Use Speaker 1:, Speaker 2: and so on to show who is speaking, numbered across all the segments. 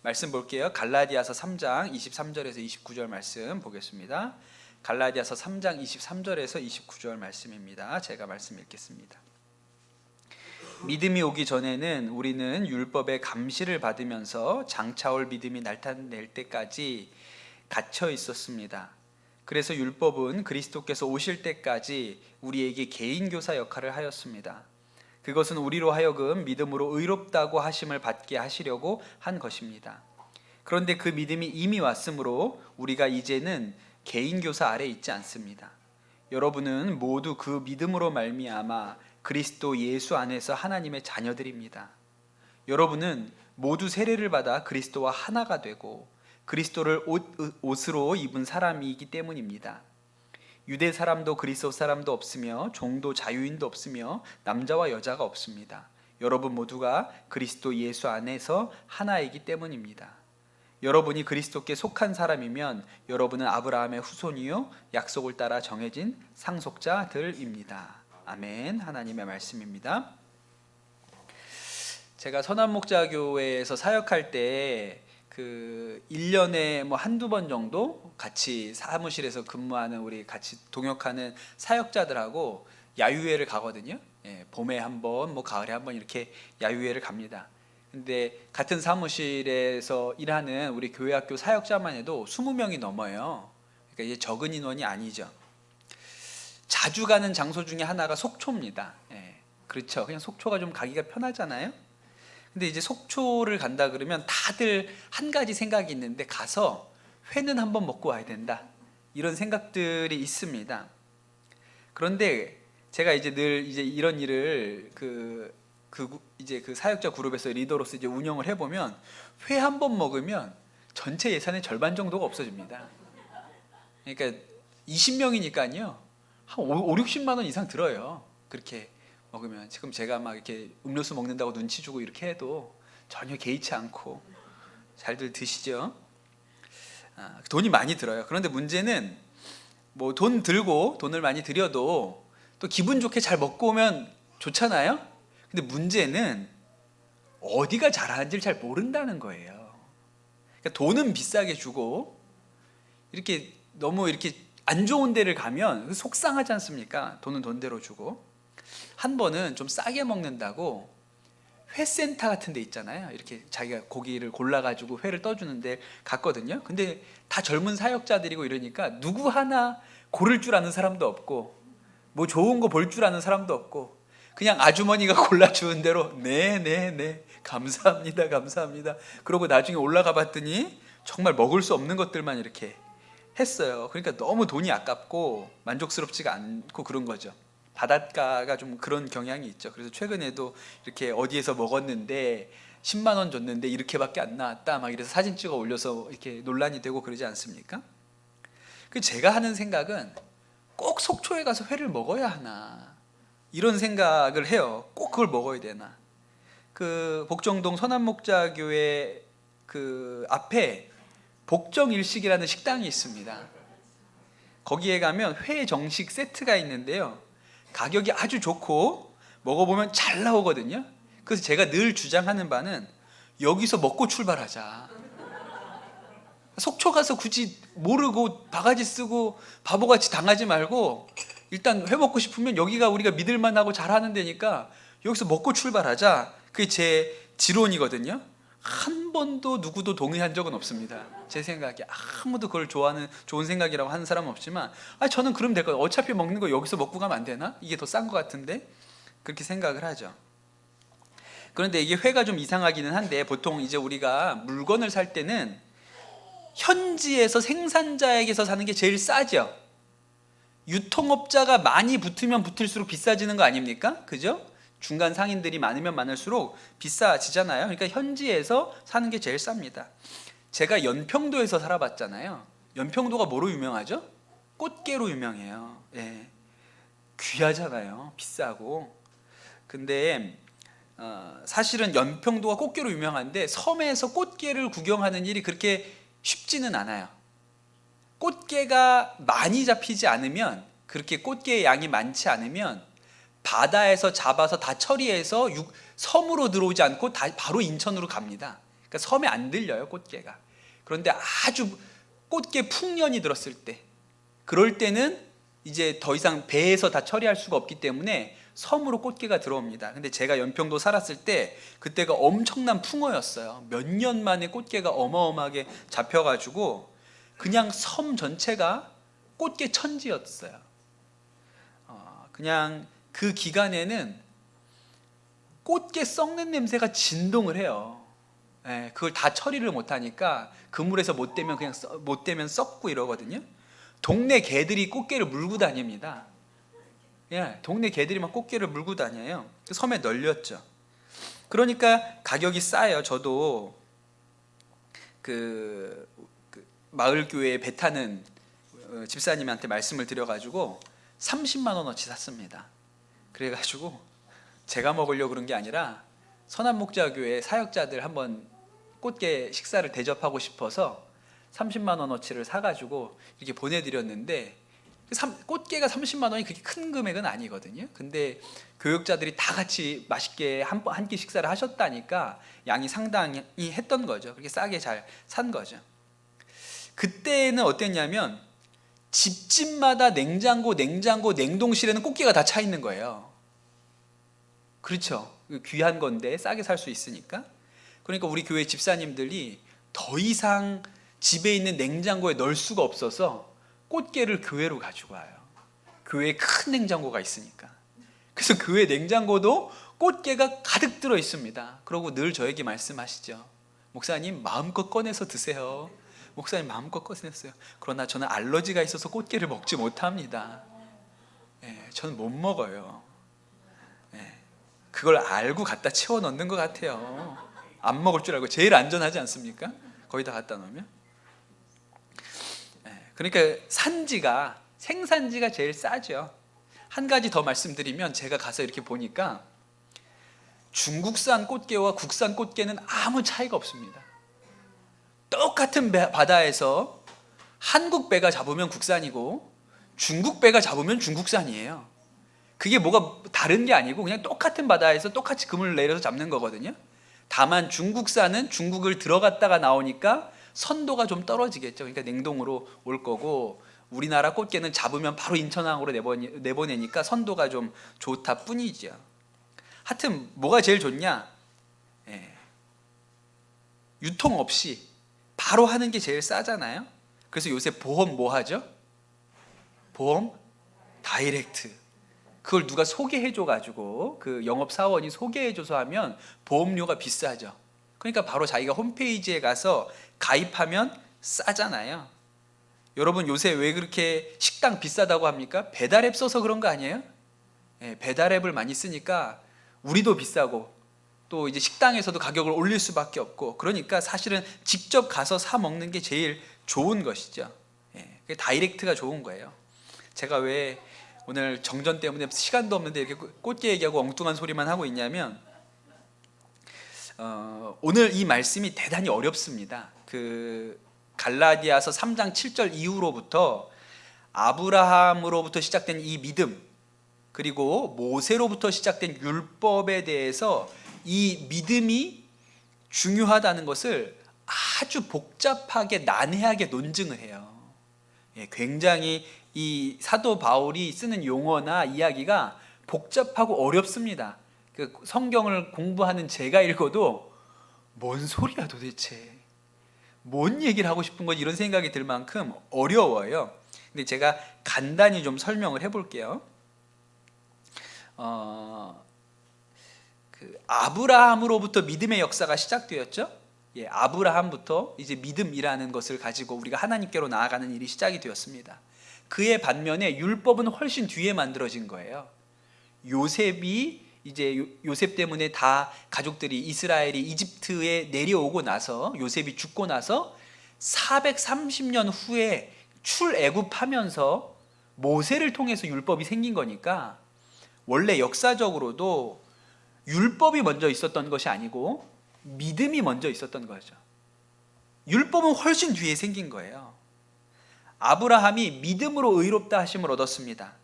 Speaker 1: 말씀 볼게요. 갈라디아서 3장 23절에서 29절 말씀 보겠습니다. 갈라디아서 3장 23절에서 29절 말씀입니다. 제가 말씀 읽겠습니다. 믿음이 오기 전에는 우리는 율법의 감시를 받으면서 장차올 믿음이 나타낼 때까지 갇혀 있었습니다. 그래서 율법은 그리스도께서 오실 때까지 우리에게 개인교사 역할을 하였습니다. 그것은 우리로 하여금 믿음으로 의롭다고 하심을 받게 하시려고 한 것입니다. 그런데 그 믿음이 이미 왔으므로 우리가 이제는 개인교사 아래 있지 않습니다. 여러분은 모두 그 믿음으로 말미암아 그리스도 예수 안에서 하나님의 자녀들입니다. 여러분은 모두 세례를 받아 그리스도와 하나가 되고 그리스도를 옷으로 입은 사람이기 때문입니다. 유대 사람도 그리스도 사람도 없으며 종도 자유인도 없으며 남자와 여자가 없습니다. 여러분 모두가 그리스도 예수 안에서 하나이기 때문입니다. 여러분이 그리스도께 속한 사람이면 여러분은 아브라함의 후손이요 약속을 따라 정해진 상속자들입니다. 아멘. 하나님의 말씀입니다. 제가 선한목자교회에서 사역할 때 1년에 한두 번 정도 같이 사무실에서 근무하는 우리 같이 동역하는 사역자들하고 야유회를 가거든요. 봄에 한 번, 가을에 한 번 이렇게 야유회를 갑니다. 근데 같은 사무실에서 일하는 우리 교회학교 사역자만 해도 20명이 넘어요. 그러니까 이게 적은 인원이 아니죠. 자주 가는 장소 중에 하나가 속초입니다. 그렇죠. 그냥 속초가 좀 가기가 편하잖아요. 근데 이제 속초를 간다 그러면 다들 한 가지 생각이 있는데 가서 회는 한번 먹고 와야 된다. 이런 생각들이 있습니다. 그런데 제가 이제 늘 이제 이런 일을 그 사역자 그룹에서 리더로서 이제 운영을 해보면 회 한 번 먹으면 전체 예산의 절반 정도가 없어집니다. 그러니까 20명이니까요. 한 5, 60만 원 이상 들어요. 그렇게 먹으면. 지금 제가 막 이렇게 음료수 먹는다고 눈치 주고 이렇게 해도 전혀 개의치 않고 잘들 드시죠. 돈이 많이 들어요. 그런데 문제는 돈 들고 돈을 많이 들여도 또 기분 좋게 잘 먹고 오면 좋잖아요. 근데 문제는 어디가 잘하는지를 잘 모른다는 거예요. 그러니까 돈은 비싸게 주고 이렇게 너무 이렇게 안 좋은 데를 가면 속상하지 않습니까? 돈은 돈대로 주고. 한 번은 좀 싸게 먹는다고 회센터 같은 데 있잖아요. 이렇게 자기가 고기를 골라가지고 회를 떠주는데 갔거든요. 근데 다 젊은 사역자들이고 이러니까 누구 하나 고를 줄 아는 사람도 없고 뭐 좋은 거 볼 줄 아는 사람도 없고 그냥 아주머니가 골라주는 대로 네 감사합니다 감사합니다 그러고 나중에 올라가 봤더니 정말 먹을 수 없는 것들만 이렇게 했어요. 그러니까 너무 돈이 아깝고 만족스럽지가 않고 그런 거죠. 바닷가가 좀 그런 경향이 있죠. 그래서 최근에도 이렇게 어디에서 먹었는데 10만 원 줬는데 이렇게밖에 안 나왔다 막 이래서 사진 찍어 올려서 이렇게 논란이 되고 그러지 않습니까? 제가 하는 생각은 꼭 속초에 가서 회를 먹어야 하나 이런 생각을 해요. 꼭 그걸 먹어야 되나. 복정동 선한목자교회 앞에 복정일식이라는 식당이 있습니다. 거기에 가면 회 정식 세트가 있는데요. 가격이 아주 좋고 먹어보면 잘 나오거든요. 그래서 제가 늘 주장하는 바는 여기서 먹고 출발하자. 속초 가서 굳이 모르고 바가지 쓰고 바보같이 당하지 말고 일단 회 먹고 싶으면 여기가 우리가 믿을만하고 잘하는 데니까 여기서 먹고 출발하자. 그게 제 지론이거든요. 한 번도 누구도 동의한 적은 없습니다. 제 생각에 아무도 그걸 좋은 생각이라고 하는 사람은 없지만 저는 그러면 될 거예요. 어차피 먹는 거 여기서 먹고 가면 안 되나? 이게 더 싼 것 같은데 그렇게 생각을 하죠. 그런데 이게 회가 좀 이상하기는 한데 보통 이제 우리가 물건을 살 때는 현지에서 생산자에게서 사는 게 제일 싸죠. 유통업자가 많이 붙으면 붙을수록 비싸지는 거 아닙니까? 그죠? 중간 상인들이 많으면 많을수록 비싸지잖아요. 그러니까 현지에서 사는 게 제일 쌉니다. 제가 연평도에서 살아봤잖아요. 연평도가 뭐로 유명하죠? 꽃게로 유명해요. 귀하잖아요. 비싸고. 근데 사실은 연평도가 꽃게로 유명한데 섬에서 꽃게를 구경하는 일이 그렇게 쉽지는 않아요. 꽃게가 많이 잡히지 않으면, 그렇게 꽃게의 양이 많지 않으면 바다에서 잡아서 다 처리해서 섬으로 들어오지 않고 바로 인천으로 갑니다. 그러니까 섬에 안 들려요, 꽃게가. 그런데 아주 꽃게 풍년이 들었을 때, 그럴 때는 이제 더 이상 배에서 다 처리할 수가 없기 때문에 섬으로 꽃게가 들어옵니다. 근데 제가 연평도 살았을 때 그때가 엄청난 풍어였어요. 몇 년 만에 꽃게가 어마어마하게 잡혀가지고 그냥 섬 전체가 꽃게 천지였어요. 그냥 그 기간에는 꽃게 썩는 냄새가 진동을 해요. 예, 그걸 다 처리를 못하니까 그물에서 못 대면 그냥 못 대면 썩고 이러거든요. 동네 개들이 꽃게를 물고 다닙니다. 예, 동네 개들이 막 꽃게를 물고 다녀요. 섬에 널렸죠. 그러니까 가격이 싸요. 저도 그 마을 교회에 배 타는 집사님한테 말씀을 드려가지고 30만 원어치 샀습니다. 그래가지고 제가 먹으려고 그런 게 아니라 선한목자교회 사역자들 한번 꽃게 식사를 대접하고 싶어서 30만 원어치를 사가지고 이렇게 보내드렸는데, 꽃게가 30만 원이 그렇게 큰 금액은 아니거든요. 근데 교육자들이 다 같이 맛있게 한 끼 식사를 하셨다니까 양이 상당히 했던 거죠. 그렇게 싸게 잘 산 거죠. 그때는 어땠냐면 집집마다 냉장고, 냉동실에는 꽃게가 다 차 있는 거예요. 그렇죠. 귀한 건데 싸게 살 수 있으니까. 그러니까 우리 교회 집사님들이 더 이상 집에 있는 냉장고에 넣을 수가 없어서 꽃게를 교회로 가지고 와요. 교회에 큰 냉장고가 있으니까. 그래서 교회 냉장고도 꽃게가 가득 들어 있습니다. 그러고 늘 저에게 말씀하시죠. 목사님 마음껏 꺼내서 드세요. 목사님 마음껏 꺼내세요. 그러나 저는 알러지가 있어서 꽃게를 먹지 못합니다. 저는 못 먹어요. 그걸 알고 갖다 채워 넣는 것 같아요. 안 먹을 줄 알고. 제일 안전하지 않습니까? 거기다 갖다 놓으면. 그러니까 생산지가 제일 싸죠. 한 가지 더 말씀드리면, 제가 가서 이렇게 보니까 중국산 꽃게와 국산 꽃게는 아무 차이가 없습니다. 똑같은 바다에서 한국 배가 잡으면 국산이고 중국 배가 잡으면 중국산이에요. 그게 뭐가 다른 게 아니고 그냥 똑같은 바다에서 똑같이 그물을 내려서 잡는 거거든요. 다만 중국산은 중국을 들어갔다가 나오니까 선도가 좀 떨어지겠죠. 그러니까 냉동으로 올 거고, 우리나라 꽃게는 잡으면 바로 인천항으로 내보내니까 선도가 좀 좋다 뿐이죠. 하여튼 뭐가 제일 좋냐? 유통 없이 바로 하는 게 제일 싸잖아요. 그래서 요새 보험 뭐 하죠? 보험 다이렉트. 그걸 누가 소개해줘가지고, 그 영업사원이 소개해줘서 하면 보험료가 비싸죠. 그러니까 바로 자기가 홈페이지에 가서 가입하면 싸잖아요. 여러분 요새 왜 그렇게 식당 비싸다고 합니까? 배달앱 써서 그런 거 아니에요? 배달앱을 많이 쓰니까 우리도 비싸고 또 이제 식당에서도 가격을 올릴 수밖에 없고, 그러니까 사실은 직접 가서 사 먹는 게 제일 좋은 것이죠. 다이렉트가 좋은 거예요. 제가 왜 오늘 정전 때문에 시간도 없는데 이렇게 꽃게 얘기하고 엉뚱한 소리만 하고 있냐면, 오늘 이 말씀이 대단히 어렵습니다. 그 갈라디아서 3장 7절 이후로부터 아브라함으로부터 시작된 이 믿음, 그리고 모세로부터 시작된 율법에 대해서 이 믿음이 중요하다는 것을 아주 복잡하게 난해하게 논증을 해요. 굉장히 이 사도 바울이 쓰는 용어나 이야기가 복잡하고 어렵습니다. 그 성경을 공부하는 제가 읽어도 뭔 소리야 도대체, 뭔 얘기를 하고 싶은 거지, 이런 생각이 들 만큼 어려워요. 근데 제가 간단히 좀 설명을 해볼게요. 그 아브라함으로부터 믿음의 역사가 시작되었죠. 아브라함부터 이제 믿음이라는 것을 가지고 우리가 하나님께로 나아가는 일이 시작이 되었습니다. 그의 반면에 율법은 훨씬 뒤에 만들어진 거예요. 요셉 때문에 다 가족들이, 이스라엘이 이집트에 내려오고 나서, 요셉이 죽고 나서 430년 후에 출애굽하면서 모세를 통해서 율법이 생긴 거니까, 원래 역사적으로도 율법이 먼저 있었던 것이 아니고 믿음이 먼저 있었던 거죠. 율법은 훨씬 뒤에 생긴 거예요. 아브라함이 믿음으로 의롭다 하심을 얻었습니다.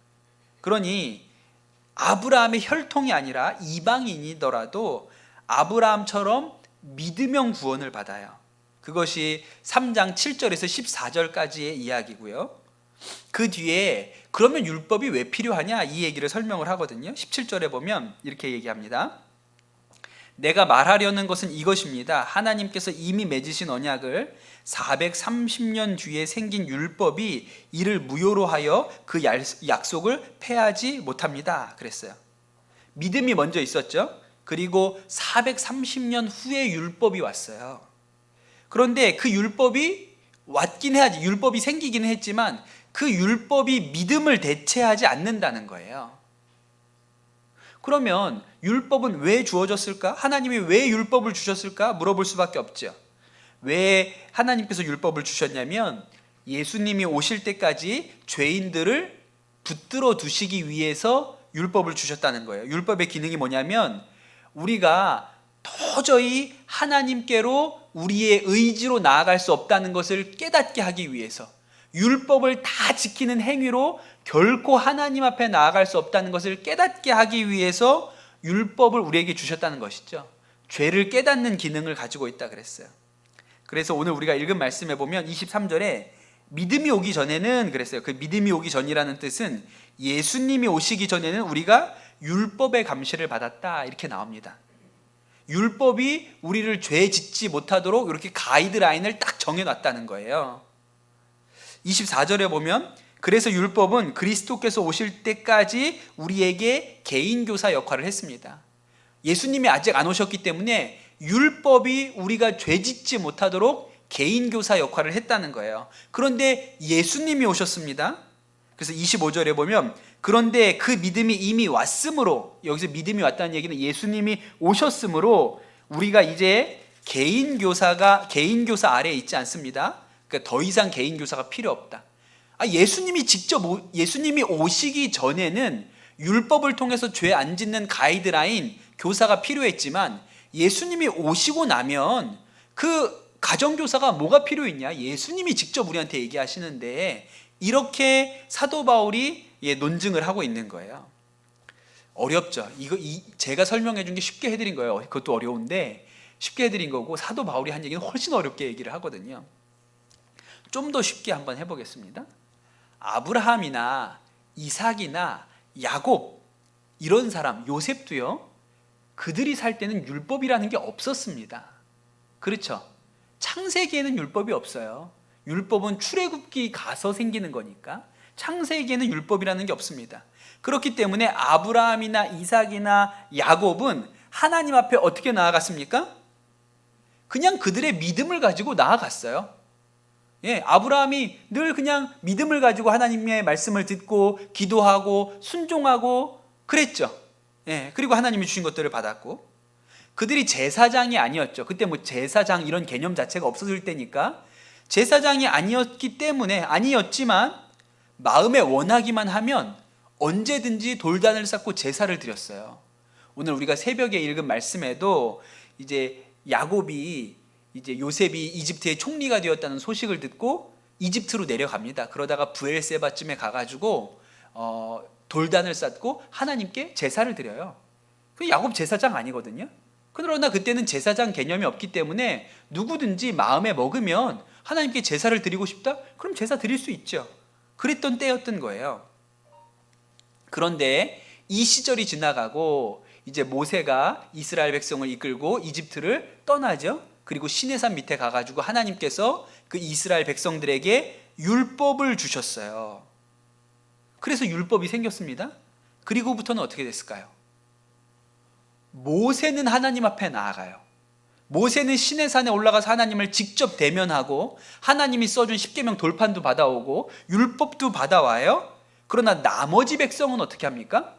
Speaker 1: 그러니 아브라함의 혈통이 아니라 이방인이더라도 아브라함처럼 믿으면 구원을 받아요. 그것이 3장 7절에서 14절까지의 이야기고요. 그 뒤에 그러면 율법이 왜 필요하냐 이 얘기를 설명을 하거든요. 17절에 보면 이렇게 얘기합니다. 내가 말하려는 것은 이것입니다. 하나님께서 이미 맺으신 언약을 430년 뒤에 생긴 율법이 이를 무효로 하여 그 약속을 폐하지 못합니다. 그랬어요. 믿음이 먼저 있었죠. 그리고 430년 후에 율법이 왔어요. 그런데 그 율법이 왔긴 해야지, 율법이 생기긴 했지만 그 율법이 믿음을 대체하지 않는다는 거예요. 그러면 율법은 왜 주어졌을까? 하나님이 왜 율법을 주셨을까? 물어볼 수밖에 없죠. 왜 하나님께서 율법을 주셨냐면 예수님이 오실 때까지 죄인들을 붙들어 두시기 위해서 율법을 주셨다는 거예요. 율법의 기능이 뭐냐면 우리가 도저히 하나님께로 우리의 의지로 나아갈 수 없다는 것을 깨닫게 하기 위해서, 율법을 다 지키는 행위로 결코 하나님 앞에 나아갈 수 없다는 것을 깨닫게 하기 위해서 율법을 우리에게 주셨다는 것이죠. 죄를 깨닫는 기능을 가지고 있다 그랬어요. 그래서 오늘 우리가 읽은 말씀에 보면 23절에 믿음이 오기 전에는 그랬어요. 그 믿음이 오기 전이라는 뜻은 예수님이 오시기 전에는 우리가 율법의 감시를 받았다 이렇게 나옵니다. 율법이 우리를 죄 짓지 못하도록 이렇게 가이드라인을 딱 정해놨다는 거예요. 24절에 보면 그래서 율법은 그리스도께서 오실 때까지 우리에게 개인교사 역할을 했습니다. 예수님이 아직 안 오셨기 때문에 율법이 우리가 죄 짓지 못하도록 개인교사 역할을 했다는 거예요. 그런데 예수님이 오셨습니다. 그래서 25절에 보면 그런데 그 믿음이 이미 왔으므로, 여기서 믿음이 왔다는 얘기는 예수님이 오셨으므로 우리가 이제 개인교사 아래에 있지 않습니다. 그러니까 더 이상 개인교사가 필요 없다. 예수님이 오시기 전에는 율법을 통해서 죄 안 짓는 가이드라인, 교사가 필요했지만 예수님이 오시고 나면 그 가정교사가 뭐가 필요했냐? 예수님이 직접 우리한테 얘기하시는데 이렇게 사도 바울이 논증을 하고 있는 거예요. 어렵죠. 제가 설명해 준 게 쉽게 해드린 거예요. 그것도 어려운데 쉽게 해드린 거고 사도 바울이 한 얘기는 훨씬 어렵게 얘기를 하거든요. 좀 더 쉽게 한번 해보겠습니다. 아브라함이나 이삭이나 야곱 이런 사람, 요셉도요, 그들이 살 때는 율법이라는 게 없었습니다. 그렇죠? 창세기에는 율법이 없어요. 율법은 출애굽기 가서 생기는 거니까 창세기에는 율법이라는 게 없습니다. 그렇기 때문에 아브라함이나 이삭이나 야곱은 하나님 앞에 어떻게 나아갔습니까? 그냥 그들의 믿음을 가지고 나아갔어요. 아브라함이 늘 그냥 믿음을 가지고 하나님의 말씀을 듣고 기도하고 순종하고 그랬죠. 그리고 하나님이 주신 것들을 받았고, 그들이 제사장이 아니었죠. 그때 뭐 제사장 이런 개념 자체가 없었을 때니까 제사장이 아니었지만 마음에 원하기만 하면 언제든지 돌단을 쌓고 제사를 드렸어요. 오늘 우리가 새벽에 읽은 말씀에도 이제 야곱이 이제 요셉이 이집트의 총리가 되었다는 소식을 듣고 이집트로 내려갑니다. 그러다가 브엘세바쯤에 가가지고 돌단을 쌓고 하나님께 제사를 드려요. 그 야곱 제사장 아니거든요. 그러나 그때는 제사장 개념이 없기 때문에 누구든지 마음에 먹으면 하나님께 제사를 드리고 싶다? 그럼 제사 드릴 수 있죠. 그랬던 때였던 거예요. 그런데 이 시절이 지나가고 이제 모세가 이스라엘 백성을 이끌고 이집트를 떠나죠. 그리고 시내산 밑에 가가지고 하나님께서 그 이스라엘 백성들에게 율법을 주셨어요. 그래서 율법이 생겼습니다. 그리고부터는 어떻게 됐을까요? 모세는 하나님 앞에 나아가요. 모세는 시내산에 올라가서 하나님을 직접 대면하고 하나님이 써준 십계명 돌판도 받아오고 율법도 받아와요. 그러나 나머지 백성은 어떻게 합니까?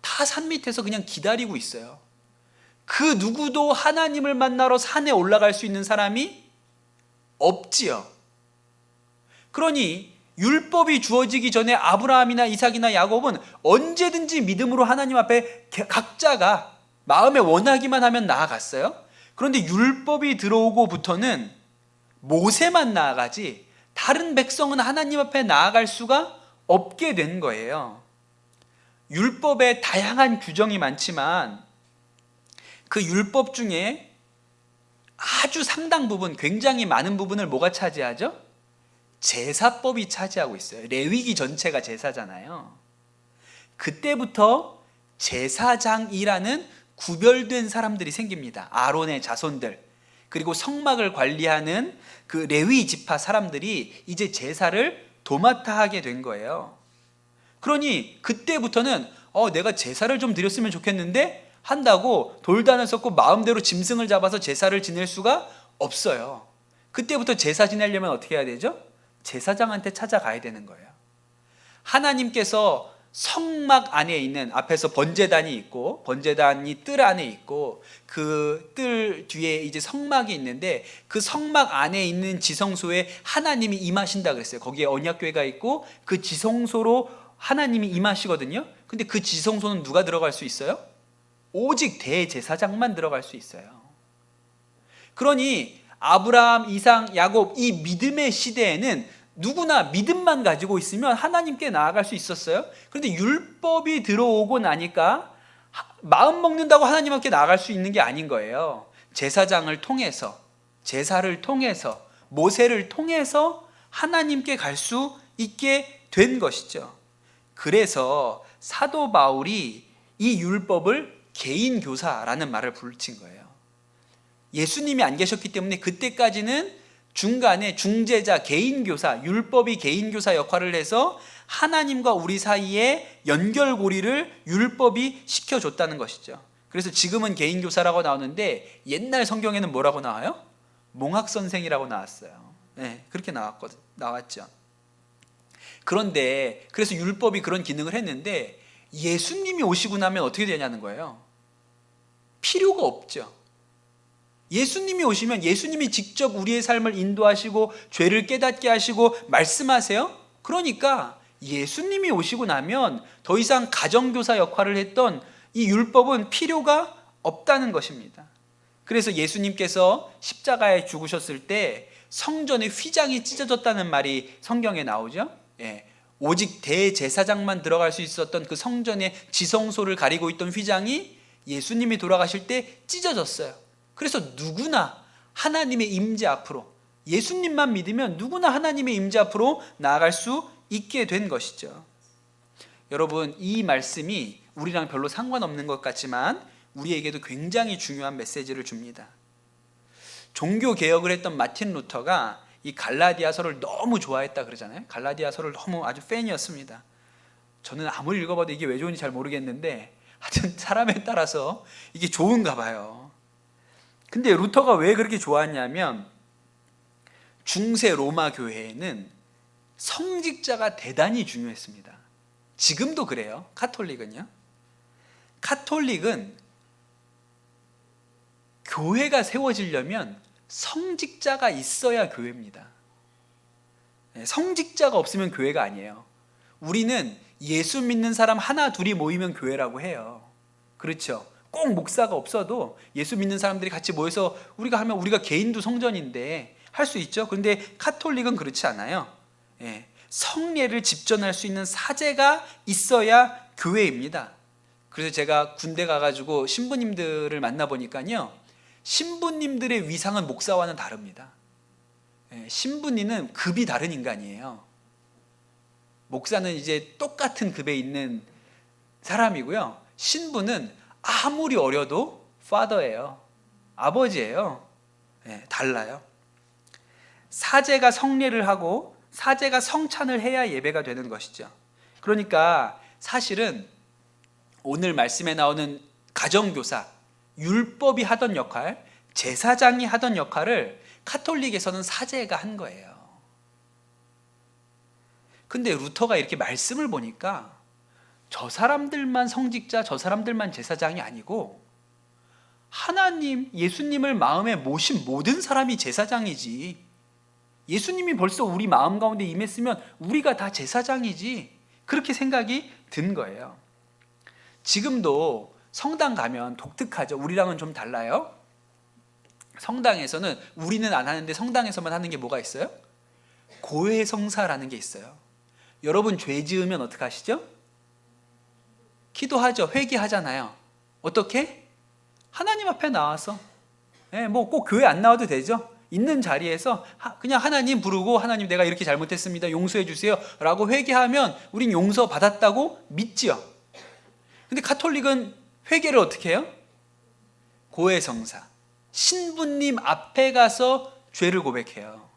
Speaker 1: 다 산 밑에서 그냥 기다리고 있어요. 그 누구도 하나님을 만나러 산에 올라갈 수 있는 사람이 없지요. 그러니 율법이 주어지기 전에 아브라함이나 이삭이나 야곱은 언제든지 믿음으로 하나님 앞에 각자가 마음에 원하기만 하면 나아갔어요. 그런데 율법이 들어오고부터는 모세만 나아가지 다른 백성은 하나님 앞에 나아갈 수가 없게 된 거예요. 율법에 다양한 규정이 많지만 그 율법 중에 아주 상당 부분, 굉장히 많은 부분을 뭐가 차지하죠? 제사법이 차지하고 있어요. 레위기 전체가 제사잖아요. 그때부터 제사장이라는 구별된 사람들이 생깁니다. 아론의 자손들, 그리고 성막을 관리하는 그 레위 지파 사람들이 이제 제사를 도맡아 하게 된 거예요. 그러니 그때부터는 내가 제사를 좀 드렸으면 좋겠는데 한다고 돌단을 섰고 마음대로 짐승을 잡아서 제사를 지낼 수가 없어요. 그때부터 제사 지내려면 어떻게 해야 되죠? 제사장한테 찾아가야 되는 거예요. 하나님께서 성막 안에 있는, 앞에서 번제단이 있고 번제단이 뜰 안에 있고 그 뜰 뒤에 이제 성막이 있는데 그 성막 안에 있는 지성소에 하나님이 임하신다 그랬어요. 거기에 언약궤가 있고 그 지성소로 하나님이 임하시거든요. 근데 그 지성소는 누가 들어갈 수 있어요? 오직 대제사장만 들어갈 수 있어요. 그러니 아브라함, 이삭, 야곱 이 믿음의 시대에는 누구나 믿음만 가지고 있으면 하나님께 나아갈 수 있었어요. 그런데 율법이 들어오고 나니까 마음 먹는다고 하나님 함께 나아갈 수 있는 게 아닌 거예요. 제사장을 통해서, 제사를 통해서, 모세를 통해서 하나님께 갈 수 있게 된 것이죠. 그래서 사도 바울이 이 율법을 개인교사라는 말을 붙인 거예요. 예수님이 안 계셨기 때문에 그때까지는 중간에 중재자, 개인교사, 율법이 개인교사 역할을 해서 하나님과 우리 사이에 연결고리를 율법이 시켜줬다는 것이죠. 그래서 지금은 개인교사라고 나오는데 옛날 성경에는 뭐라고 나와요? 몽학선생이라고 나왔어요. 네, 그렇게 나왔죠. 그런데 그래서 율법이 그런 기능을 했는데 예수님이 오시고 나면 어떻게 되냐는 거예요. 필요가 없죠. 예수님이 오시면 예수님이 직접 우리의 삶을 인도하시고 죄를 깨닫게 하시고 말씀하세요. 그러니까 예수님이 오시고 나면 더 이상 가정교사 역할을 했던 이 율법은 필요가 없다는 것입니다. 그래서 예수님께서 십자가에 죽으셨을 때 성전의 휘장이 찢어졌다는 말이 성경에 나오죠. 오직 대제사장만 들어갈 수 있었던 그 성전의 지성소를 가리고 있던 휘장이 예수님이 돌아가실 때 찢어졌어요. 그래서 누구나 하나님의 임재 앞으로, 예수님만 믿으면 누구나 하나님의 임재 앞으로 나아갈 수 있게 된 것이죠. 여러분, 이 말씀이 우리랑 별로 상관없는 것 같지만 우리에게도 굉장히 중요한 메시지를 줍니다. 종교개혁을 했던 마틴 루터가 이 갈라디아서를 너무 좋아했다 그러잖아요. 갈라디아서를 너무 아주 팬이었습니다. 저는 아무리 읽어봐도 이게 왜 좋은지 잘 모르겠는데 하여튼 사람에 따라서 이게 좋은가 봐요. 근데 루터가 왜 그렇게 좋았냐면 중세 로마 교회에는 성직자가 대단히 중요했습니다. 지금도 그래요. 카톨릭은요. 카톨릭은 교회가 세워지려면 성직자가 있어야 교회입니다. 성직자가 없으면 교회가 아니에요. 우리는 예수 믿는 사람 하나 둘이 모이면 교회라고 해요. 그렇죠? 꼭 목사가 없어도 예수 믿는 사람들이 같이 모여서 우리가 하면 우리가 개인도 성전인데 할 수 있죠. 그런데 카톨릭은 그렇지 않아요. 성례를 집전할 수 있는 사제가 있어야 교회입니다. 그래서 제가 군대 가가지고 신부님들을 만나보니까요, 신부님들의 위상은 목사와는 다릅니다. 신부님은 급이 다른 인간이에요. 목사는 이제 똑같은 급에 있는 사람이고요, 신부는 아무리 어려도 father예요. 아버지예요. 달라요. 사제가 성례를 하고 사제가 성찬을 해야 예배가 되는 것이죠. 그러니까 사실은 오늘 말씀에 나오는 가정교사, 율법이 하던 역할, 제사장이 하던 역할을 카톨릭에서는 사제가 한 거예요. 근데 루터가 이렇게 말씀을 보니까 저 사람들만 성직자, 저 사람들만 제사장이 아니고 하나님, 예수님을 마음에 모신 모든 사람이 제사장이지. 예수님이 벌써 우리 마음 가운데 임했으면 우리가 다 제사장이지. 그렇게 생각이 든 거예요. 지금도 성당 가면 독특하죠. 우리랑은 좀 달라요. 성당에서는 우리는 안 하는데 성당에서만 하는 게 뭐가 있어요? 고해성사라는 게 있어요. 여러분 죄 지으면 어떻게 하시죠? 기도하죠. 회개하잖아요. 어떻게? 하나님 앞에 나와서 뭐 꼭 교회 안 나와도 되죠. 있는 자리에서 그냥 하나님 부르고 하나님 내가 이렇게 잘못했습니다. 용서해 주세요. 라고 회개하면 우린 용서 받았다고 믿지요. 근데 가톨릭은 회개를 어떻게 해요? 고해성사. 신부님 앞에 가서 죄를 고백해요.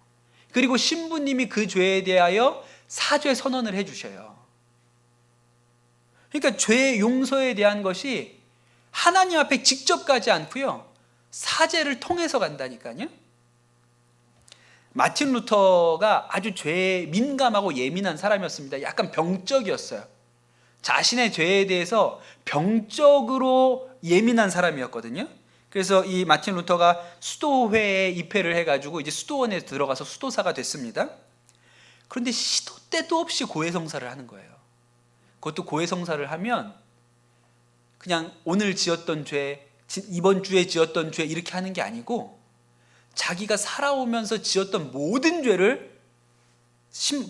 Speaker 1: 그리고 신부님이 그 죄에 대하여 사죄 선언을 해주셔요. 그러니까 죄 용서에 대한 것이 하나님 앞에 직접 가지 않고요, 사죄를 통해서 간다니까요. 마틴 루터가 아주 죄에 민감하고 예민한 사람이었습니다. 약간 병적이었어요. 자신의 죄에 대해서 병적으로 예민한 사람이었거든요. 그래서 이 마틴 루터가 수도회에 입회를 해가지고 이제 수도원에 들어가서 수도사가 됐습니다. 그런데 시도 때도 없이 고해성사를 하는 거예요. 그것도 고해성사를 하면 그냥 오늘 지었던 죄, 이번 주에 지었던 죄 이렇게 하는 게 아니고 자기가 살아오면서 지었던 모든 죄를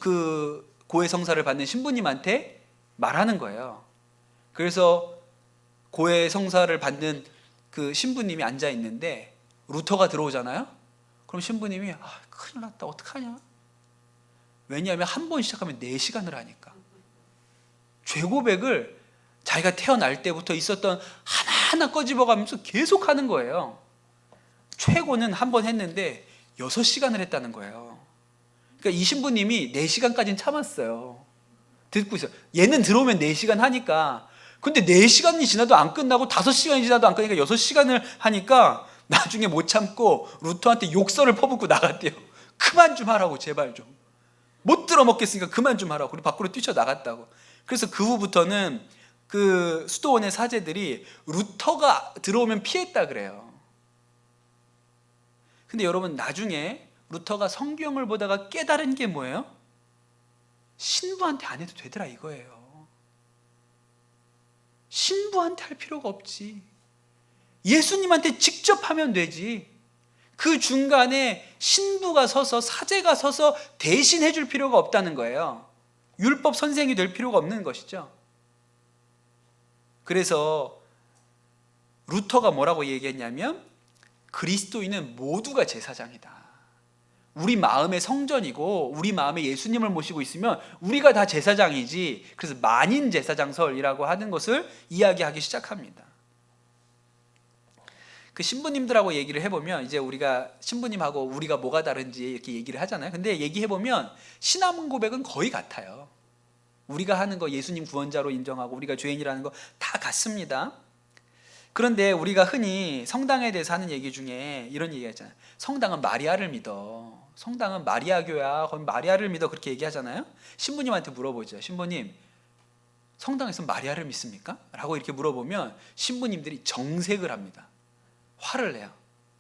Speaker 1: 그 고해성사를 받는 신부님한테 말하는 거예요. 그래서 고해성사를 받는 그 신부님이 앉아 있는데 루터가 들어오잖아요. 그럼 신부님이 큰일 났다, 어떡하냐. 왜냐하면 한 번 시작하면 4시간을 하니까. 죄 고백을 자기가 태어날 때부터 있었던 하나하나 꺼집어가면서 계속 하는 거예요. 최고는 한 번 했는데 6시간을 했다는 거예요. 그러니까 이 신부님이 4시간까지는 참았어요. 듣고 있어요. 얘는 들어오면 4시간 하니까. 근데 4시간이 지나도 안 끝나고 5시간이 지나도 안 끝나니까 6시간을 하니까 나중에 못 참고 루터한테 욕설을 퍼붓고 나갔대요. 그만 좀 하라고, 제발 좀. 못 들어먹겠으니까 그만 좀 하라고. 그리고 밖으로 뛰쳐나갔다고. 그래서 그 후부터는 그 수도원의 사제들이 루터가 들어오면 피했다 그래요. 근데 여러분, 나중에 루터가 성경을 보다가 깨달은 게 뭐예요? 신부한테 안 해도 되더라 이거예요. 신부한테 할 필요가 없지. 예수님한테 직접 하면 되지. 그 중간에 신부가 서서, 사제가 서서 대신 해줄 필요가 없다는 거예요. 율법 선생이 될 필요가 없는 것이죠. 그래서 루터가 뭐라고 얘기했냐면, 그리스도인은 모두가 제사장이다. 우리 마음의 성전이고 우리 마음에 예수님을 모시고 있으면 우리가 다 제사장이지. 그래서 만인 제사장설이라고 하는 것을 이야기하기 시작합니다. 그 신부님들하고 얘기를 해보면, 이제 우리가 신부님하고 우리가 뭐가 다른지 이렇게 얘기를 하잖아요. 근데 얘기해보면 신앙 고백은 거의 같아요. 우리가 하는 거 예수님 구원자로 인정하고 우리가 죄인이라는 거 다 같습니다. 그런데 우리가 흔히 성당에 대해서 하는 얘기 중에 이런 얘기 하잖아요. 성당은 마리아를 믿어. 성당은 마리아 교야. 거기 마리아를 믿어. 그렇게 얘기하잖아요. 신부님한테 물어보죠. 신부님, 성당에서 마리아를 믿습니까? 라고 이렇게 물어보면 신부님들이 정색을 합니다. 화를 내요.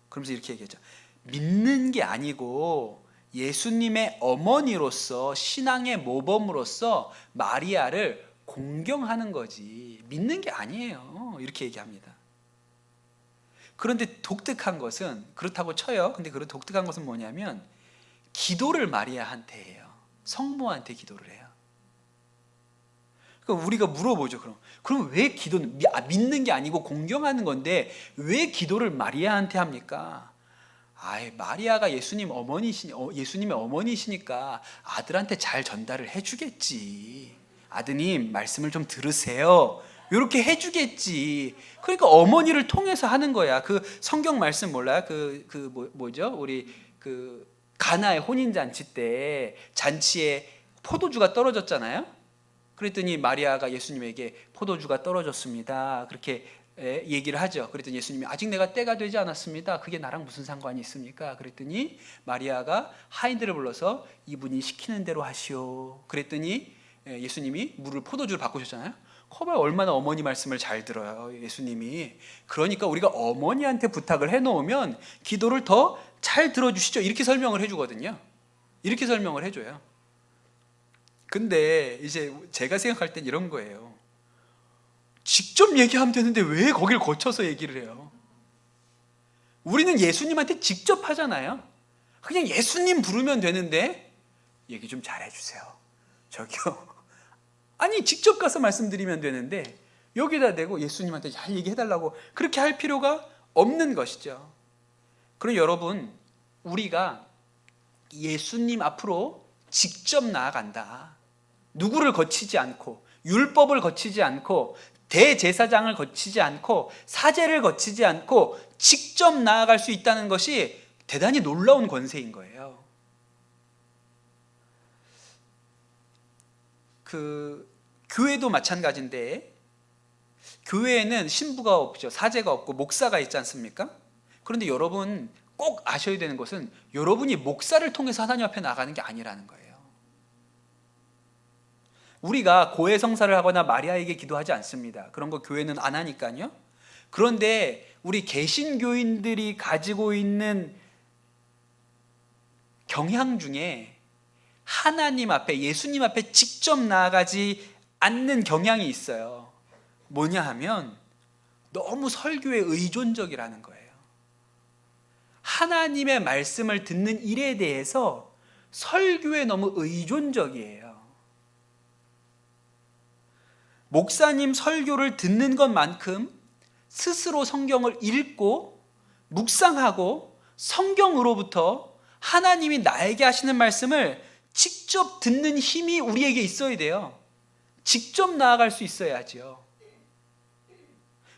Speaker 1: 그러면서 이렇게 얘기하죠. 믿는 게 아니고 예수님의 어머니로서, 신앙의 모범으로서 마리아를 공경하는 거지 믿는 게 아니에요. 이렇게 얘기합니다. 그런데 독특한 것은, 그렇다고 쳐요. 근데 그 독특한 것은 뭐냐면 기도를 마리아한테 해요. 성모한테 기도를 해요. 그러니까 우리가 물어보죠. 그럼 왜 기도는 믿는 게 아니고 공경하는 건데 왜 기도를 마리아한테 합니까? 마리아가 예수님의 어머니시니까 아들한테 잘 전달을 해주겠지. 아드님, 말씀을 좀 들으세요. 이렇게 해주겠지. 그러니까 어머니를 통해서 하는 거야. 그 성경 말씀 몰라요? 뭐죠? 우리 그 가나의 혼인 잔치 때 잔치에 포도주가 떨어졌잖아요. 그랬더니 마리아가 예수님에게 포도주가 떨어졌습니다. 그렇게 얘기를 하죠. 그랬더니 예수님이 아직 내가 때가 되지 않았습니다. 그게 나랑 무슨 상관이 있습니까? 그랬더니 마리아가 하인들을 불러서 이분이 시키는 대로 하시오. 그랬더니 예수님이 포도주를 바꾸셨잖아요. 커봐야 얼마나 어머니 말씀을 잘 들어요, 예수님이. 그러니까 우리가 어머니한테 부탁을 해놓으면 기도를 더 잘 들어주시죠. 이렇게 설명을 해주거든요. 이렇게 설명을 해줘요. 근데 이제 제가 생각할 땐 이런 거예요. 직접 얘기하면 되는데 왜 거길 거쳐서 얘기를 해요? 우리는 예수님한테 직접 하잖아요. 그냥 예수님 부르면 되는데 얘기 좀 잘해주세요. 저기요. 아니, 직접 가서 말씀드리면 되는데 여기다 대고 예수님한테 잘 얘기해달라고 그렇게 할 필요가 없는 것이죠. 그럼 여러분, 우리가 예수님 앞으로 직접 나아간다. 누구를 거치지 않고, 율법을 거치지 않고, 대제사장을 거치지 않고, 사제를 거치지 않고 직접 나아갈 수 있다는 것이 대단히 놀라운 권세인 거예요. 교회도 마찬가지인데, 교회에는 신부가 없죠. 사제가 없고 목사가 있지 않습니까? 그런데 여러분 꼭 아셔야 되는 것은 여러분이 목사를 통해서 하나님 앞에 나가는 게 아니라는 거예요. 우리가 고해성사를 하거나 마리아에게 기도하지 않습니다. 그런 거 교회는 안 하니까요. 그런데 우리 개신교인들이 가지고 있는 경향 중에 하나님 앞에, 예수님 앞에 직접 나아가지 않는 경향이 있어요. 뭐냐 하면 너무 설교에 의존적이라는 거예요. 하나님의 말씀을 듣는 일에 대해서 설교에 너무 의존적이에요. 목사님 설교를 듣는 것만큼 스스로 성경을 읽고 묵상하고 성경으로부터 하나님이 나에게 하시는 말씀을 직접 듣는 힘이 우리에게 있어야 돼요. 직접 나아갈 수 있어야죠.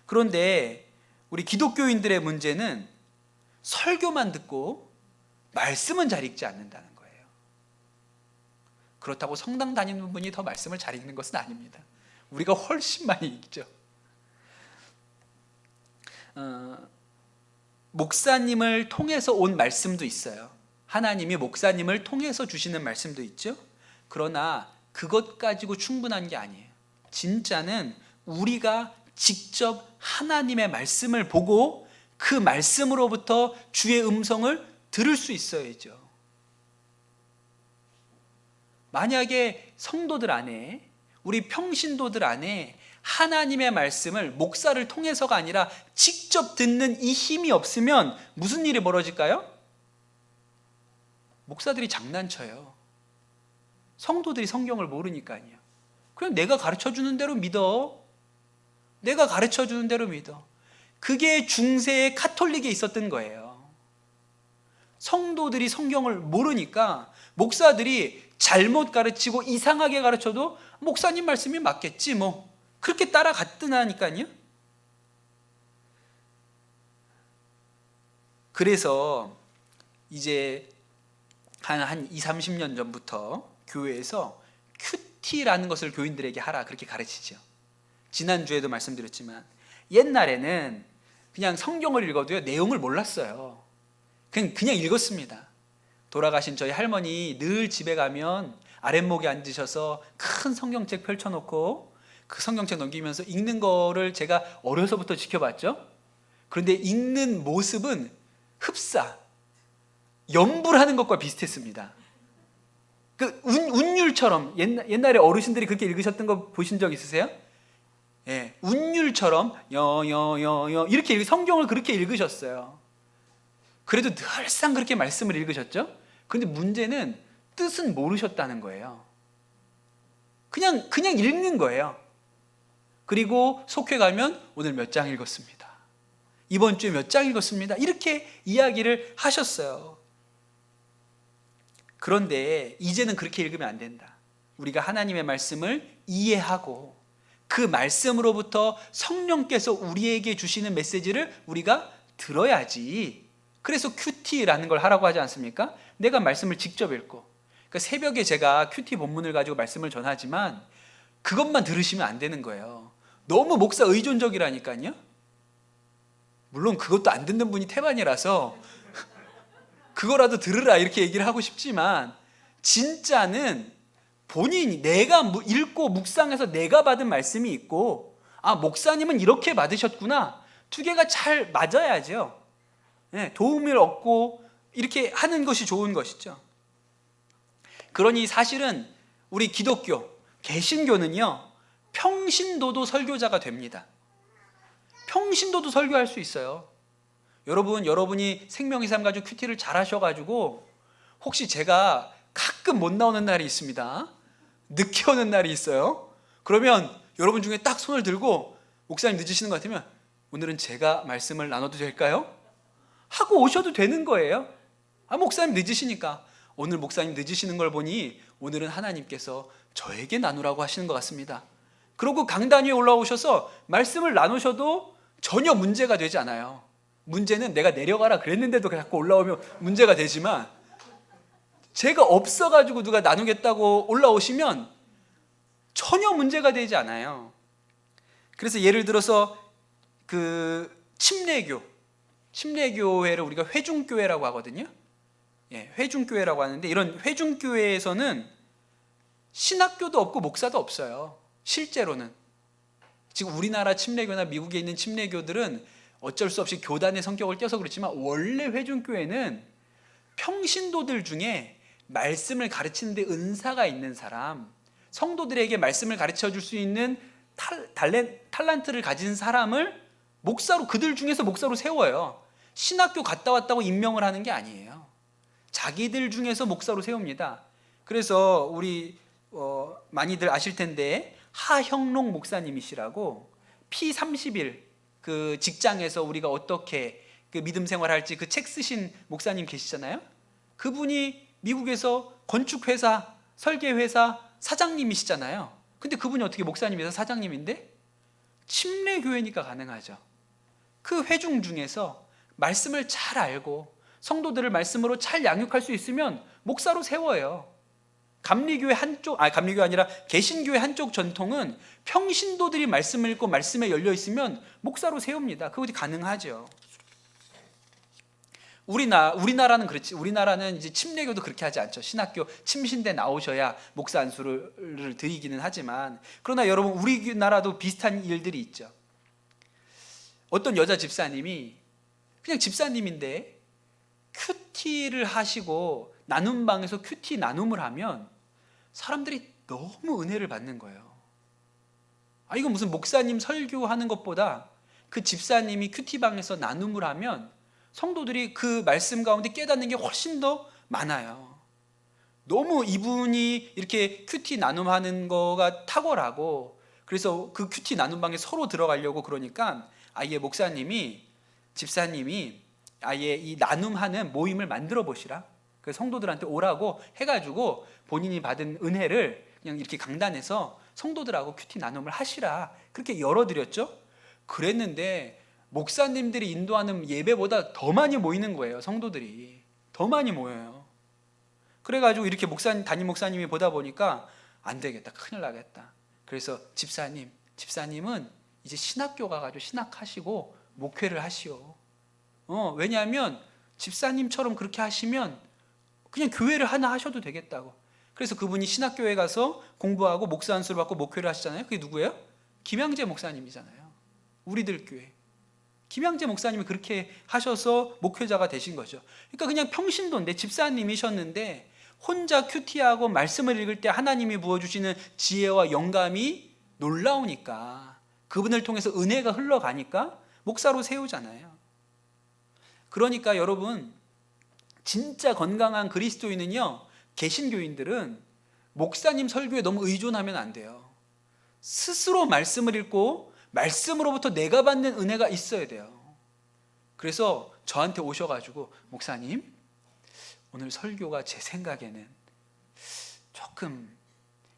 Speaker 1: 그런데 우리 기독교인들의 문제는 설교만 듣고 말씀은 잘 읽지 않는다는 거예요. 그렇다고 성당 다니는 분이 더 말씀을 잘 읽는 것은 아닙니다. 우리가 훨씬 많이 읽죠. 목사님을 통해서 온 말씀도 있어요. 하나님이 목사님을 통해서 주시는 말씀도 있죠. 그러나 그것 가지고 충분한 게 아니에요. 진짜는 우리가 직접 하나님의 말씀을 보고 그 말씀으로부터 주의 음성을 들을 수 있어야죠. 만약에 성도들 안에, 우리 평신도들 안에 하나님의 말씀을 목사를 통해서가 아니라 직접 듣는 이 힘이 없으면 무슨 일이 벌어질까요? 목사들이 장난쳐요. 성도들이 성경을 모르니까요. 그냥 내가 가르쳐주는 대로 믿어. 내가 가르쳐주는 대로 믿어. 그게 중세의 카톨릭에 있었던 거예요. 성도들이 성경을 모르니까 목사들이 잘못 가르치고 이상하게 가르쳐도 목사님 말씀이 맞겠지 뭐 그렇게 따라갔더라니까요. 그래서 이제 한 20, 30년 전부터 교회에서 큐티라는 것을 교인들에게 하라 그렇게 가르치죠. 지난주에도 말씀드렸지만 옛날에는 그냥 성경을 읽어도요 내용을 몰랐어요. 그냥 읽었습니다. 돌아가신 저희 할머니 늘 집에 가면 아랫목에 앉으셔서 큰 성경책 펼쳐놓고 그 성경책 넘기면서 읽는 거를 제가 어려서부터 지켜봤죠. 그런데 읽는 모습은 흡사, 염불하는 것과 비슷했습니다. 그 운율처럼 옛날에 어르신들이 그렇게 읽으셨던 거 보신 적 있으세요? 예, 운율처럼 여여여여 이렇게 성경을 그렇게 읽으셨어요. 그래도 늘상 그렇게 말씀을 읽으셨죠? 그런데 문제는 뜻은 모르셨다는 거예요. 그냥 읽는 거예요. 그리고 속회 가면 오늘 몇 장 읽었습니다. 이번 주에 몇 장 읽었습니다. 이렇게 이야기를 하셨어요. 그런데 이제는 그렇게 읽으면 안 된다. 우리가 하나님의 말씀을 이해하고 그 말씀으로부터 성령께서 우리에게 주시는 메시지를 우리가 들어야지. 그래서 큐티라는 걸 하라고 하지 않습니까? 내가 말씀을 직접 읽고, 그러니까 새벽에 제가 큐티 본문을 가지고 말씀을 전하지만 그것만 들으시면 안 되는 거예요. 너무 목사 의존적이라니까요. 물론 그것도 안 듣는 분이 태반이라서 그거라도 들으라 이렇게 얘기를 하고 싶지만, 진짜는 본인이 내가 읽고 묵상해서 내가 받은 말씀이 있고, 아 목사님은 이렇게 받으셨구나, 두 개가 잘 맞아야죠. 네, 도움을 얻고 이렇게 하는 것이 좋은 것이죠. 그러니 사실은 우리 기독교, 개신교는요 평신도도 설교자가 됩니다. 평신도도 설교할 수 있어요. 여러분이 생명의 삶 가지고 큐티를 잘 하셔가지고 혹시 제가 가끔 못 나오는 날이 있습니다. 늦게 오는 날이 있어요. 그러면 여러분 중에 딱 손을 들고 목사님 늦으시는 것 같으면 오늘은 제가 말씀을 나눠도 될까요? 하고 오셔도 되는 거예요. 목사님 늦으시니까. 오늘 목사님 늦으시는 걸 보니 오늘은 하나님께서 저에게 나누라고 하시는 것 같습니다. 그러고 강단 위에 올라오셔서 말씀을 나누셔도 전혀 문제가 되지 않아요. 문제는 내가 내려가라 그랬는데도 자꾸 올라오면 문제가 되지만, 제가 없어가지고 누가 나누겠다고 올라오시면 전혀 문제가 되지 않아요. 그래서 예를 들어서 그 침례교회를 우리가 회중교회라고 하거든요. 회중교회라고 하는데, 이런 회중교회에서는 신학교도 없고 목사도 없어요. 실제로는. 지금 우리나라 침례교나 미국에 있는 침례교들은 어쩔 수 없이 교단의 성격을 떼서 그렇지만, 원래 회중교회는 평신도들 중에 말씀을 가르치는 데 은사가 있는 사람, 성도들에게 말씀을 가르쳐 줄 수 있는 탤런트를 가진 사람을 목사로, 그들 중에서 목사로 세워요. 신학교 갔다 왔다고 임명을 하는 게 아니에요. 자기들 중에서 목사로 세웁니다. 그래서 우리 많이들 아실 텐데, 하형록 목사님이시라고 P30일 그 직장에서 우리가 어떻게 그 믿음 생활할지 그 책 쓰신 목사님 계시잖아요. 그분이 미국에서 건축회사, 설계회사 사장님이시잖아요. 근데 그분이 어떻게 목사님이서 사장님인데? 침례교회니까 가능하죠. 그 회중 중에서 말씀을 잘 알고 성도들을 말씀으로 잘 양육할 수 있으면 목사로 세워요. 감리교회 감리교회 아니라 개신교회 한쪽 전통은 평신도들이 말씀을 읽고 말씀에 열려 있으면 목사로 세웁니다. 그것이 가능하죠. 우리나라는 그렇지. 우리나라는 이제 침례교도 그렇게 하지 않죠. 신학교 침신대 나오셔야 목사 안수를 드리기는 하지만, 그러나 여러분, 우리나라도 비슷한 일들이 있죠. 어떤 여자 집사님이 그냥 집사님인데 큐티를 하시고 나눔 방에서 큐티 나눔을 하면 사람들이 너무 은혜를 받는 거예요. 이건 무슨 목사님 설교하는 것보다 그 집사님이 큐티방에서 나눔을 하면 성도들이 그 말씀 가운데 깨닫는 게 훨씬 더 많아요. 너무 이분이 이렇게 큐티 나눔하는 거가 탁월하고, 그래서 그 큐티 나눔방에 서로 들어가려고 그러니까 아예 집사님이 아예 이 나눔하는 모임을 만들어 보시라. 그 성도들한테 오라고 해가지고 본인이 받은 은혜를 그냥 이렇게 강단에서 성도들하고 큐티 나눔을 하시라, 그렇게 열어드렸죠. 그랬는데 목사님들이 인도하는 예배보다 더 많이 모이는 거예요. 성도들이 더 많이 모여요. 그래가지고 이렇게 담임 목사님이 보다 보니까 안 되겠다, 큰일 나겠다. 그래서 집사님은 이제 신학교 가가지고 신학하시고 목회를 하시오. 왜냐하면 집사님처럼 그렇게 하시면 그냥 교회를 하나 하셔도 되겠다고. 그래서 그분이 신학교에 가서 공부하고 목사 안수를 받고 목회를 하시잖아요. 그게 누구예요? 김양재 목사님이잖아요. 우리들 교회 김양재 목사님이 그렇게 하셔서 목회자가 되신 거죠. 그러니까 그냥 평신도인데 집사님이셨는데 혼자 큐티하고 말씀을 읽을 때 하나님이 부어주시는 지혜와 영감이 놀라우니까, 그분을 통해서 은혜가 흘러가니까 목사로 세우잖아요. 그러니까 여러분, 진짜 건강한 그리스도인은요, 개신교인들은 목사님 설교에 너무 의존하면 안 돼요. 스스로 말씀을 읽고 말씀으로부터 내가 받는 은혜가 있어야 돼요. 그래서 저한테 오셔가지고, 목사님, 오늘 설교가 제 생각에는 조금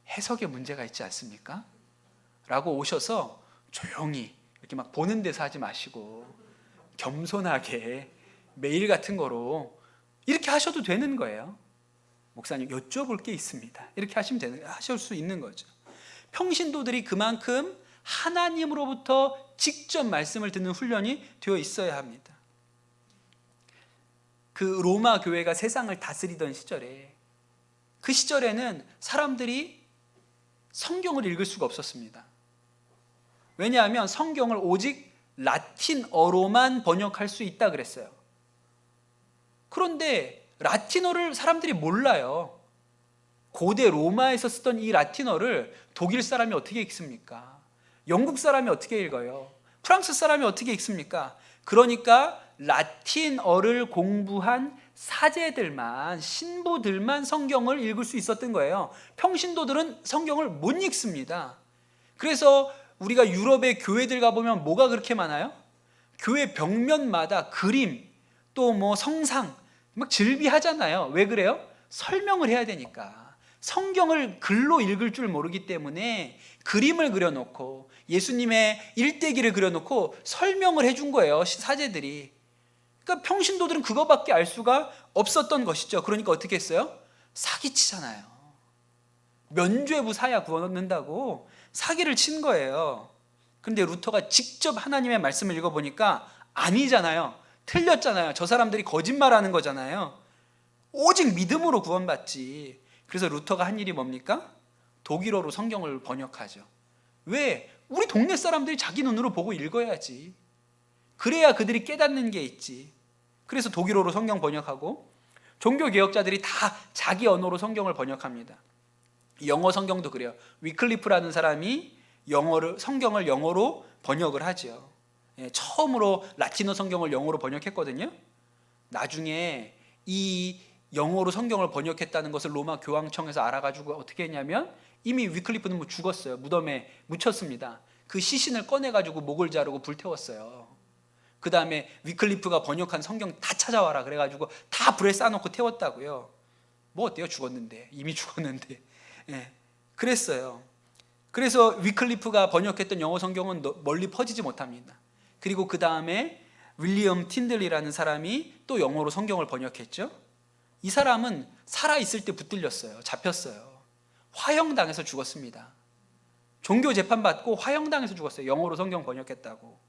Speaker 1: 해석에 문제가 있지 않습니까? 라고 오셔서 조용히 이렇게 막 보는 데서 하지 마시고 겸손하게 메일 같은 거로 이렇게 하셔도 되는 거예요. 목사님, 여쭤볼 게 있습니다. 이렇게 하실 수 있는 거죠. 평신도들이 그만큼 하나님으로부터 직접 말씀을 듣는 훈련이 되어 있어야 합니다. 그 로마 교회가 세상을 다스리던 시절에, 그 시절에는 사람들이 성경을 읽을 수가 없었습니다. 왜냐하면 성경을 오직 라틴어로만 번역할 수 있다 그랬어요. 그런데 라틴어를 사람들이 몰라요. 고대 로마에서 쓰던 이 라틴어를 독일 사람이 어떻게 읽습니까? 영국 사람이 어떻게 읽어요? 프랑스 사람이 어떻게 읽습니까? 그러니까 라틴어를 공부한 사제들만, 신부들만 성경을 읽을 수 있었던 거예요. 평신도들은 성경을 못 읽습니다. 그래서 우리가 유럽의 교회들 가보면 뭐가 그렇게 많아요? 교회 벽면마다 그림, 또 뭐 성상 막 즐비하잖아요. 왜 그래요? 설명을 해야 되니까. 성경을 글로 읽을 줄 모르기 때문에 그림을 그려놓고 예수님의 일대기를 그려놓고 설명을 해준 거예요, 사제들이. 그러니까 평신도들은 그거밖에 알 수가 없었던 것이죠. 그러니까 어떻게 했어요? 사기치잖아요. 면죄부 사야 구원받는다고 사기를 친 거예요. 그런데 루터가 직접 하나님의 말씀을 읽어보니까 아니잖아요. 틀렸잖아요. 저 사람들이 거짓말하는 거잖아요. 오직 믿음으로 구원받지. 그래서 루터가 한 일이 뭡니까? 독일어로 성경을 번역하죠. 왜? 우리 동네 사람들이 자기 눈으로 보고 읽어야지. 그래야 그들이 깨닫는 게 있지. 그래서 독일어로 성경 번역하고 종교개혁자들이 다 자기 언어로 성경을 번역합니다. 영어 성경도 그래요. 위클리프라는 사람이 성경을 영어로 번역을 하죠. 처음으로 라틴어 성경을 영어로 번역했거든요. 나중에 이 영어로 성경을 번역했다는 것을 로마 교황청에서 알아가지고 어떻게 했냐면 이미 위클리프는 뭐 죽었어요. 무덤에 묻혔습니다. 그 시신을 꺼내가지고 목을 자르고 불태웠어요. 그 다음에 위클리프가 번역한 성경 다 찾아와라 그래가지고 다 불에 쌓아놓고 태웠다고요. 뭐 어때요? 죽었는데. 이미 죽었는데. 그랬어요. 그래서 위클리프가 번역했던 영어 성경은 멀리 퍼지지 못합니다. 그리고 그 다음에 윌리엄 틴들리라는 사람이 또 영어로 성경을 번역했죠. 이 사람은 살아있을 때 붙들렸어요. 잡혔어요. 화형당해서 죽었습니다. 종교 재판 받고 화형당해서 죽었어요. 영어로 성경 번역했다고.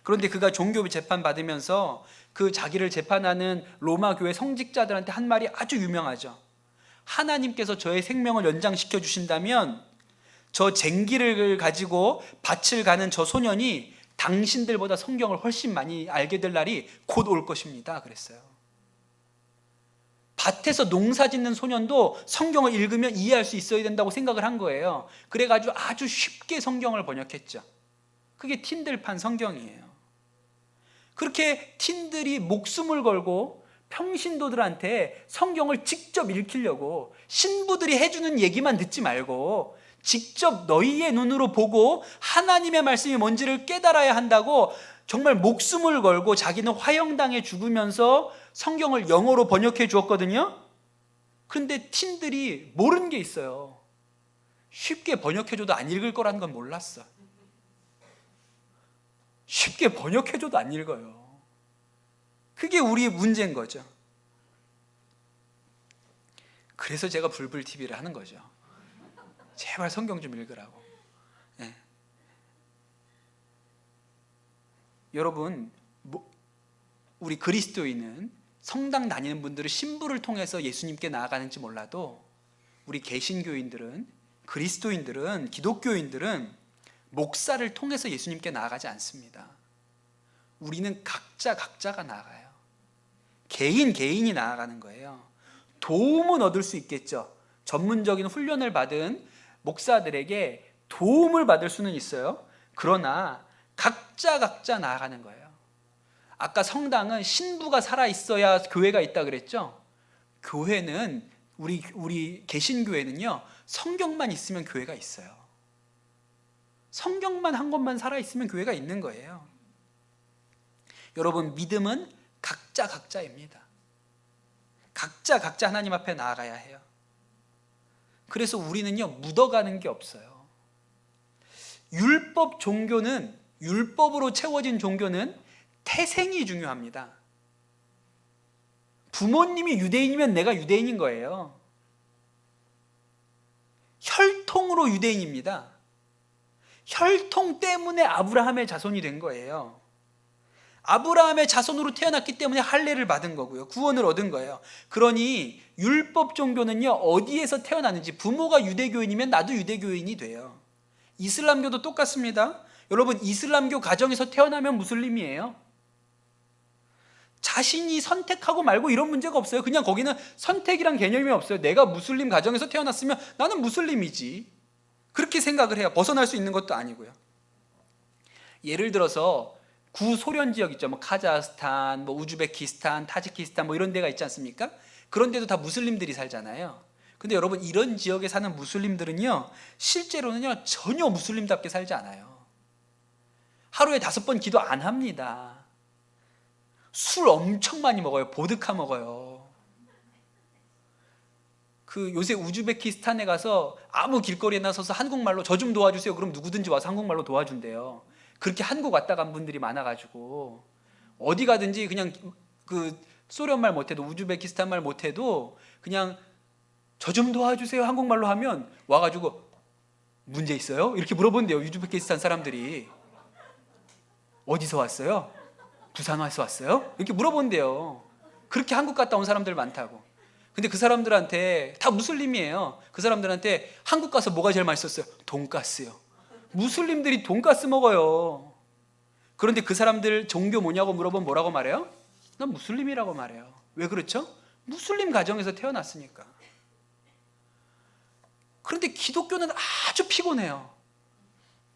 Speaker 1: 그런데 그가 종교 재판 받으면서 그 자기를 재판하는 로마 교회 성직자들한테 한 말이 아주 유명하죠. 하나님께서 저의 생명을 연장시켜 주신다면 저 쟁기를 가지고 밭을 가는 저 소년이 당신들보다 성경을 훨씬 많이 알게 될 날이 곧 올 것입니다. 그랬어요. 밭에서 농사 짓는 소년도 성경을 읽으면 이해할 수 있어야 된다고 생각을 한 거예요. 그래가지고 아주 쉽게 성경을 번역했죠. 그게 틴들판 성경이에요. 그렇게 틴들이 목숨을 걸고 평신도들한테 성경을 직접 읽히려고 신부들이 해주는 얘기만 듣지 말고 직접 너희의 눈으로 보고 하나님의 말씀이 뭔지를 깨달아야 한다고 정말 목숨을 걸고 자기는 화형당해 죽으면서 성경을 영어로 번역해 주었거든요. 그런데 틴들이 모르는 게 있어요. 쉽게 번역해줘도 안 읽을 거라는 건 몰랐어. 쉽게 번역해줘도 안 읽어요. 그게 우리의 문제인 거죠. 그래서 제가 불불 TV를 하는 거죠. 제발 성경 좀 읽으라고. 네. 여러분, 우리 그리스도인은 성당 다니는 분들은 신부를 통해서 예수님께 나아가는지 몰라도 우리 개신교인들은, 그리스도인들은, 기독교인들은 목사를 통해서 예수님께 나아가지 않습니다. 우리는 각자가 나아가요. 개인이 나아가는 거예요. 도움은 얻을 수 있겠죠. 전문적인 훈련을 받은 목사들에게 도움을 받을 수는 있어요. 그러나 각자 나아가는 거예요. 아까 성당은 신부가 살아있어야 교회가 있다 그랬죠. 교회는 우리 개신교회는요, 성경만 있으면 교회가 있어요. 성경만 한 권만 살아있으면 교회가 있는 거예요. 여러분, 믿음은 각자입니다. 각자 하나님 앞에 나아가야 해요. 그래서 우리는요, 묻어가는 게 없어요. 율법으로 채워진 종교는 태생이 중요합니다. 부모님이 유대인이면 내가 유대인인 거예요. 혈통으로 유대인입니다. 혈통 때문에 아브라함의 자손이 된 거예요. 아브라함의 자손으로 태어났기 때문에 할례를 받은 거고요. 구원을 얻은 거예요. 그러니 율법 종교는요, 어디에서 태어나는지, 부모가 유대교인이면 나도 유대교인이 돼요. 이슬람교도 똑같습니다. 여러분, 이슬람교 가정에서 태어나면 무슬림이에요. 자신이 선택하고 말고 이런 문제가 없어요. 그냥 거기는 선택이란 개념이 없어요. 내가 무슬림 가정에서 태어났으면 나는 무슬림이지. 그렇게 생각을 해요. 벗어날 수 있는 것도 아니고요. 예를 들어서 구소련 지역 있죠. 뭐 카자흐스탄, 뭐 우즈베키스탄, 타지키스탄 뭐 이런 데가 있지 않습니까? 그런 데도 다 무슬림들이 살잖아요. 근데 여러분, 이런 지역에 사는 무슬림들은요, 실제로는요, 전혀 무슬림답게 살지 않아요. 하루에 5번 기도 안 합니다. 술 엄청 많이 먹어요. 보드카 먹어요. 그 요새 우즈베키스탄에 가서 아무 길거리에 나서서 한국말로 저 좀 도와주세요. 그럼 누구든지 와서 한국말로 도와준대요. 그렇게 한국 왔다 간 분들이 많아가지고 어디 가든지 그냥 그 소련 말 못해도 우즈베키스탄 말 못해도 그냥 저 좀 도와주세요 한국말로 하면 와가지고 문제 있어요? 이렇게 물어본대요. 우즈베키스탄 사람들이. 어디서 왔어요? 부산에서 왔어요? 이렇게 물어본대요. 그렇게 한국 갔다 온 사람들 많다고. 근데 그 사람들한테 다 무슬림이에요. 그 사람들한테 한국 가서 뭐가 제일 맛있었어요? 돈가스요. 무슬림들이 돈가스 먹어요. 그런데 그 사람들 종교 뭐냐고 물어보면 뭐라고 말해요? 난 무슬림이라고 말해요. 왜 그렇죠? 무슬림 가정에서 태어났으니까. 그런데 기독교는 아주 피곤해요.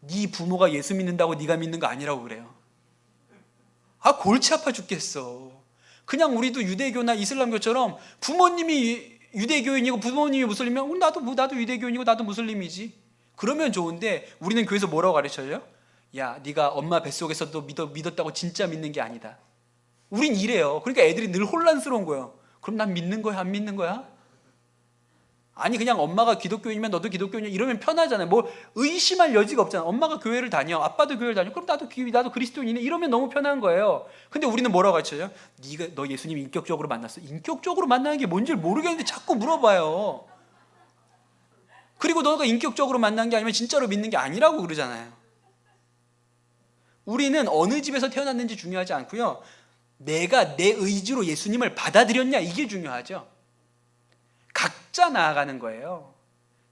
Speaker 1: 네 부모가 예수 믿는다고 네가 믿는 거 아니라고 그래요. 아, 골치 아파 죽겠어. 그냥 우리도 유대교나 이슬람교처럼 부모님이 유대교인이고 부모님이 무슬림이면 나도 유대교인이고 나도 무슬림이지. 그러면 좋은데 우리는 교회에서 뭐라고 가르쳐요? 야, 네가 엄마 뱃속에서도 믿었다고 진짜 믿는 게 아니다. 우린 이래요. 그러니까 애들이 늘 혼란스러운 거예요. 그럼 난 믿는 거야, 안 믿는 거야? 아니 그냥 엄마가 기독교인이면 너도 기독교인이야 이러면 편하잖아요. 뭐 의심할 여지가 없잖아. 엄마가 교회를 다녀, 아빠도 교회를 다녀. 그럼 나도 그리스도인이네. 이러면 너무 편한 거예요. 근데 우리는 뭐라고 가르쳐요? 너 예수님 인격적으로 만났어? 인격적으로 만나는 게 뭔지 모르겠는데 자꾸 물어봐요. 그리고 너가 인격적으로 만난 게 아니면 진짜로 믿는 게 아니라고 그러잖아요. 우리는 어느 집에서 태어났는지 중요하지 않고요. 내가 내 의지로 예수님을 받아들였냐 이게 중요하죠. 각자 나아가는 거예요.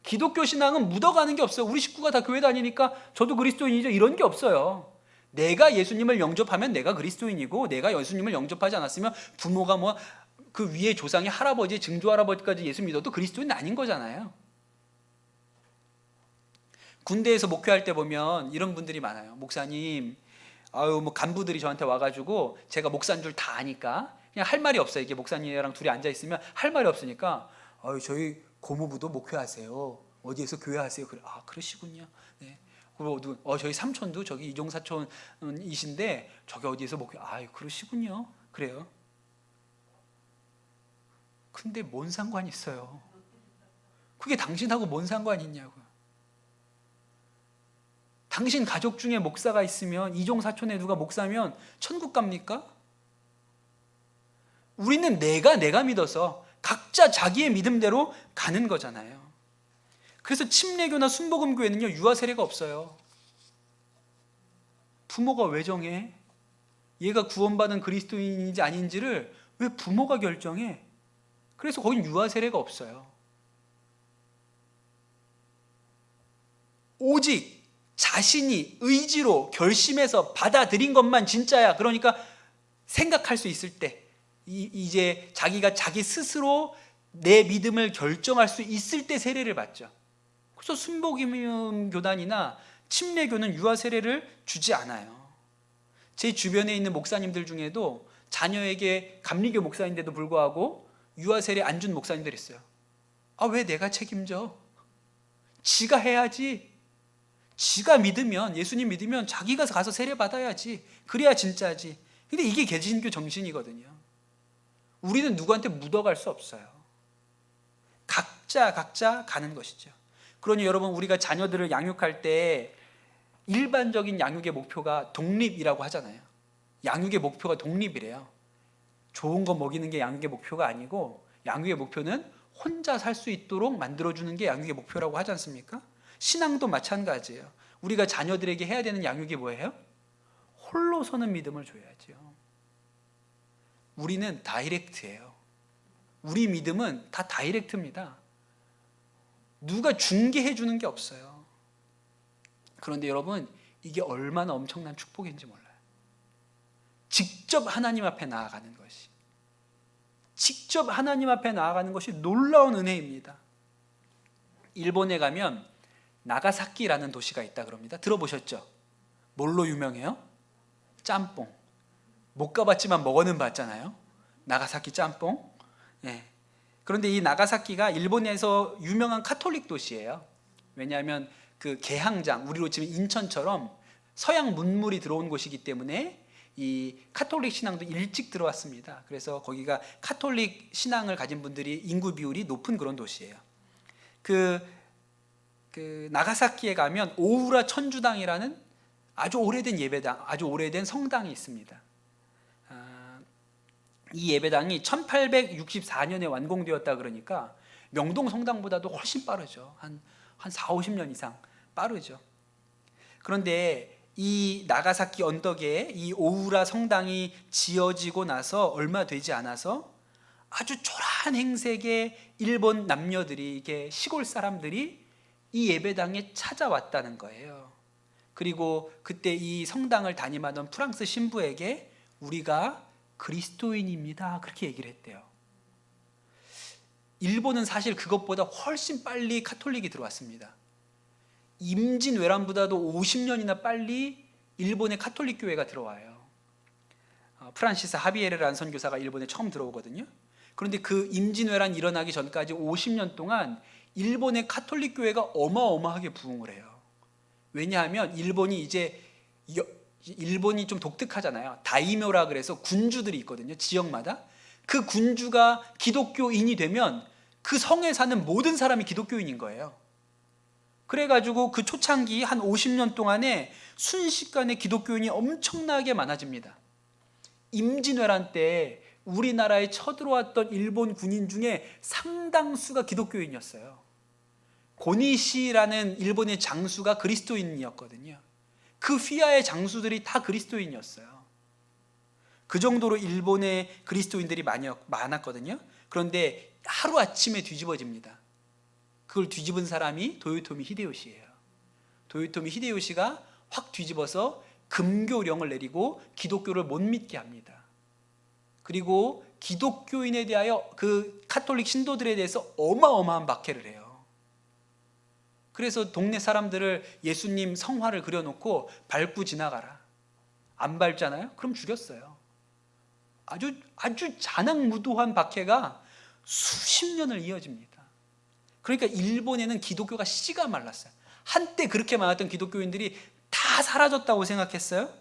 Speaker 1: 기독교 신앙은 묻어가는 게 없어요. 우리 식구가 다 교회 다니니까 저도 그리스도인이죠. 이런 게 없어요. 내가 예수님을 영접하면 내가 그리스도인이고 내가 예수님을 영접하지 않았으면 부모가 뭐 그 위에 조상의 할아버지, 증조 할아버지까지 예수 믿어도 그리스도인 아닌 거잖아요. 군대에서 목회할 때 보면 이런 분들이 많아요. 목사님, 뭐 간부들이 저한테 와가지고 제가 목사인 줄 다 아니까 그냥 할 말이 없어요. 이게 목사님이랑 둘이 앉아 있으면 할 말이 없으니까 저희 고모부도 목회하세요. 어디에서 교회하세요? 그래, 그러시군요. 네. 그리고 저희 삼촌도 저기 이종 사촌이신데 저기 어디에서 목회? 그러시군요. 그래요. 근데 뭔 상관이 있어요? 그게 당신하고 뭔 상관이 있냐고요. 당신 가족 중에 목사가 있으면 이종 사촌에 누가 목사면 천국 갑니까? 우리는 내가 믿어서 각자 자기의 믿음대로 가는 거잖아요. 그래서 침례교나 순복음교회는요 유아 세례가 없어요. 부모가 왜 정해? 얘가 구원받은 그리스도인인지 아닌지를 왜 부모가 결정해? 그래서 거긴 유아 세례가 없어요. 오직 자신이 의지로 결심해서 받아들인 것만 진짜야. 그러니까 생각할 수 있을 때 이제 자기가 자기 스스로 내 믿음을 결정할 수 있을 때 세례를 받죠. 그래서 순복음 교단이나 침례교는 유아 세례를 주지 않아요. 제 주변에 있는 목사님들 중에도 자녀에게 감리교 목사인데도 불구하고 유아 세례 안 준 목사님들 있어요. 왜 내가 책임져? 지가 해야지. 지가 믿으면, 예수님 믿으면 자기가 가서 세례 받아야지. 그래야 진짜지. 근데 이게 개신교 정신이거든요. 우리는 누구한테 묻어갈 수 없어요. 각자 가는 것이죠. 그러니 여러분, 우리가 자녀들을 양육할 때 일반적인 양육의 목표가 독립이라고 하잖아요. 양육의 목표가 독립이래요. 좋은 거 먹이는 게 양육의 목표가 아니고 양육의 목표는 혼자 살 수 있도록 만들어주는 게 양육의 목표라고 하지 않습니까? 신앙도 마찬가지예요. 우리가 자녀들에게 해야 되는 양육이 뭐예요? 홀로 서는 믿음을 줘야죠. 우리는 다이렉트예요. 우리 믿음은 다 다이렉트입니다. 누가 중개해 주는 게 없어요. 그런데 여러분, 이게 얼마나 엄청난 축복인지 몰라요. 직접 하나님 앞에 나아가는 것이, 직접 하나님 앞에 나아가는 것이 놀라운 은혜입니다. 일본에 가면 나가사키라는 도시가 있다 그럽니다. 들어보셨죠? 뭘로 유명해요? 짬뽕. 못 가봤지만 먹어는 봤잖아요. 나가사키 짬뽕. 네. 그런데 이 나가사키가 일본에서 유명한 카톨릭 도시예요. 왜냐하면 그 개항장, 우리로 치면 인천처럼 서양 문물이 들어온 곳이기 때문에 이 카톨릭 신앙도 일찍 들어왔습니다. 그래서 거기가 카톨릭 신앙을 가진 분들이 인구 비율이 높은 그런 도시예요. 그 나가사키에 가면 오우라 천주당이라는 아주 오래된 예배당, 아주 오래된 성당이 있습니다. 이 예배당이 1864년에 완공되었다 그러니까 명동 성당보다도 훨씬 빠르죠. 한 4, 50년 이상 빠르죠. 그런데 이 나가사키 언덕에 이 오우라 성당이 지어지고 나서 얼마 되지 않아서 아주 초라한 행색의 일본 남녀들이, 이게 시골 사람들이 이 예배당에 찾아왔다는 거예요. 그리고 그때 이 성당을 담임하던 프랑스 신부에게 우리가 그리스도인입니다, 그렇게 얘기를 했대요. 일본은 사실 그것보다 훨씬 빨리 카톨릭이 들어왔습니다. 임진왜란보다도 50년이나 빨리 일본의 카톨릭 교회가 들어와요. 프란시스 하비에르라는 선교사가 일본에 처음 들어오거든요. 그런데 그 임진왜란 일어나기 전까지 50년 동안 일본의 카톨릭 교회가 어마어마하게 부흥을 해요. 왜냐하면 일본이 좀 독특하잖아요. 다이묘라 그래서 군주들이 있거든요. 지역마다. 그 군주가 기독교인이 되면 그 성에 사는 모든 사람이 기독교인인 거예요. 그래가지고 그 초창기 한 50년 동안에 순식간에 기독교인이 엄청나게 많아집니다. 임진왜란 때 우리나라에 쳐들어왔던 일본 군인 중에 상당수가 기독교인이었어요. 고니시라는 일본의 장수가 그리스도인이었거든요. 그 휘하의 장수들이 다 그리스도인이었어요. 그 정도로 일본의 그리스도인들이 많았거든요. 그런데 하루아침에 뒤집어집니다. 그걸 뒤집은 사람이 도요토미 히데요시예요. 도요토미 히데요시가 확 뒤집어서 금교령을 내리고 기독교를 못 믿게 합니다. 그리고 기독교인에 대하여 그 카톨릭 신도들에 대해서 어마어마한 박해를 해요. 그래서 동네 사람들을 예수님 성화를 그려놓고 밟고 지나가라. 안 밟잖아요? 그럼 죽였어요. 아주 잔악무도한 박해가 수십 년을 이어집니다. 그러니까 일본에는 기독교가 씨가 말랐어요. 한때 그렇게 많았던 기독교인들이 다 사라졌다고 생각했어요.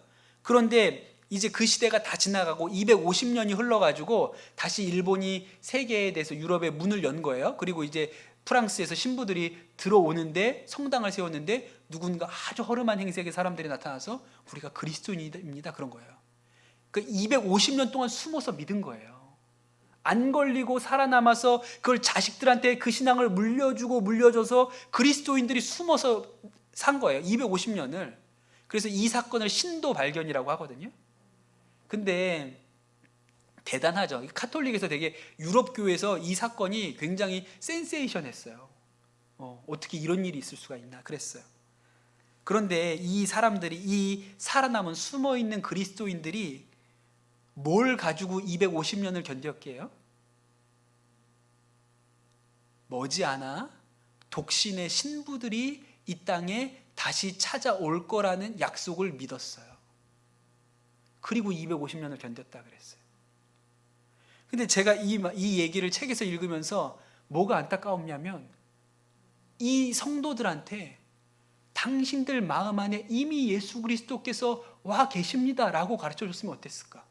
Speaker 1: 그런데 이제 그 시대가 다 지나가고 250년이 흘러가지고 다시 일본이 세계에 대해서 유럽에 문을 연 거예요. 그리고 이제 프랑스에서 신부들이 들어오는데 성당을 세웠는데 누군가 아주 허름한 행색의 사람들이 나타나서 우리가 그리스도인입니다, 그런 거예요. 그 250년 동안 숨어서 믿은 거예요. 안 걸리고 살아남아서 그걸 자식들한테 그 신앙을 물려줘서 그리스도인들이 숨어서 산 거예요. 250년을. 그래서 이 사건을 신도 발견이라고 하거든요. 근데 대단하죠. 카톨릭에서 되게 유럽 교회에서 이 사건이 굉장히 센세이션했어요. 어떻게 이런 일이 있을 수가 있나 그랬어요. 그런데 이 사람들이, 이 살아남은 숨어있는 그리스도인들이 뭘 가지고 250년을 견뎠게요? 머지않아 독신의 신부들이 이 땅에 다시 찾아올 거라는 약속을 믿었어요. 그리고 250년을 견뎠다 그랬어요. 근데 제가 이 얘기를 책에서 읽으면서 뭐가 안타까웠냐면, 이 성도들한테 당신들 마음 안에 이미 예수 그리스도께서 와 계십니다 라고 가르쳐 줬으면 어땠을까?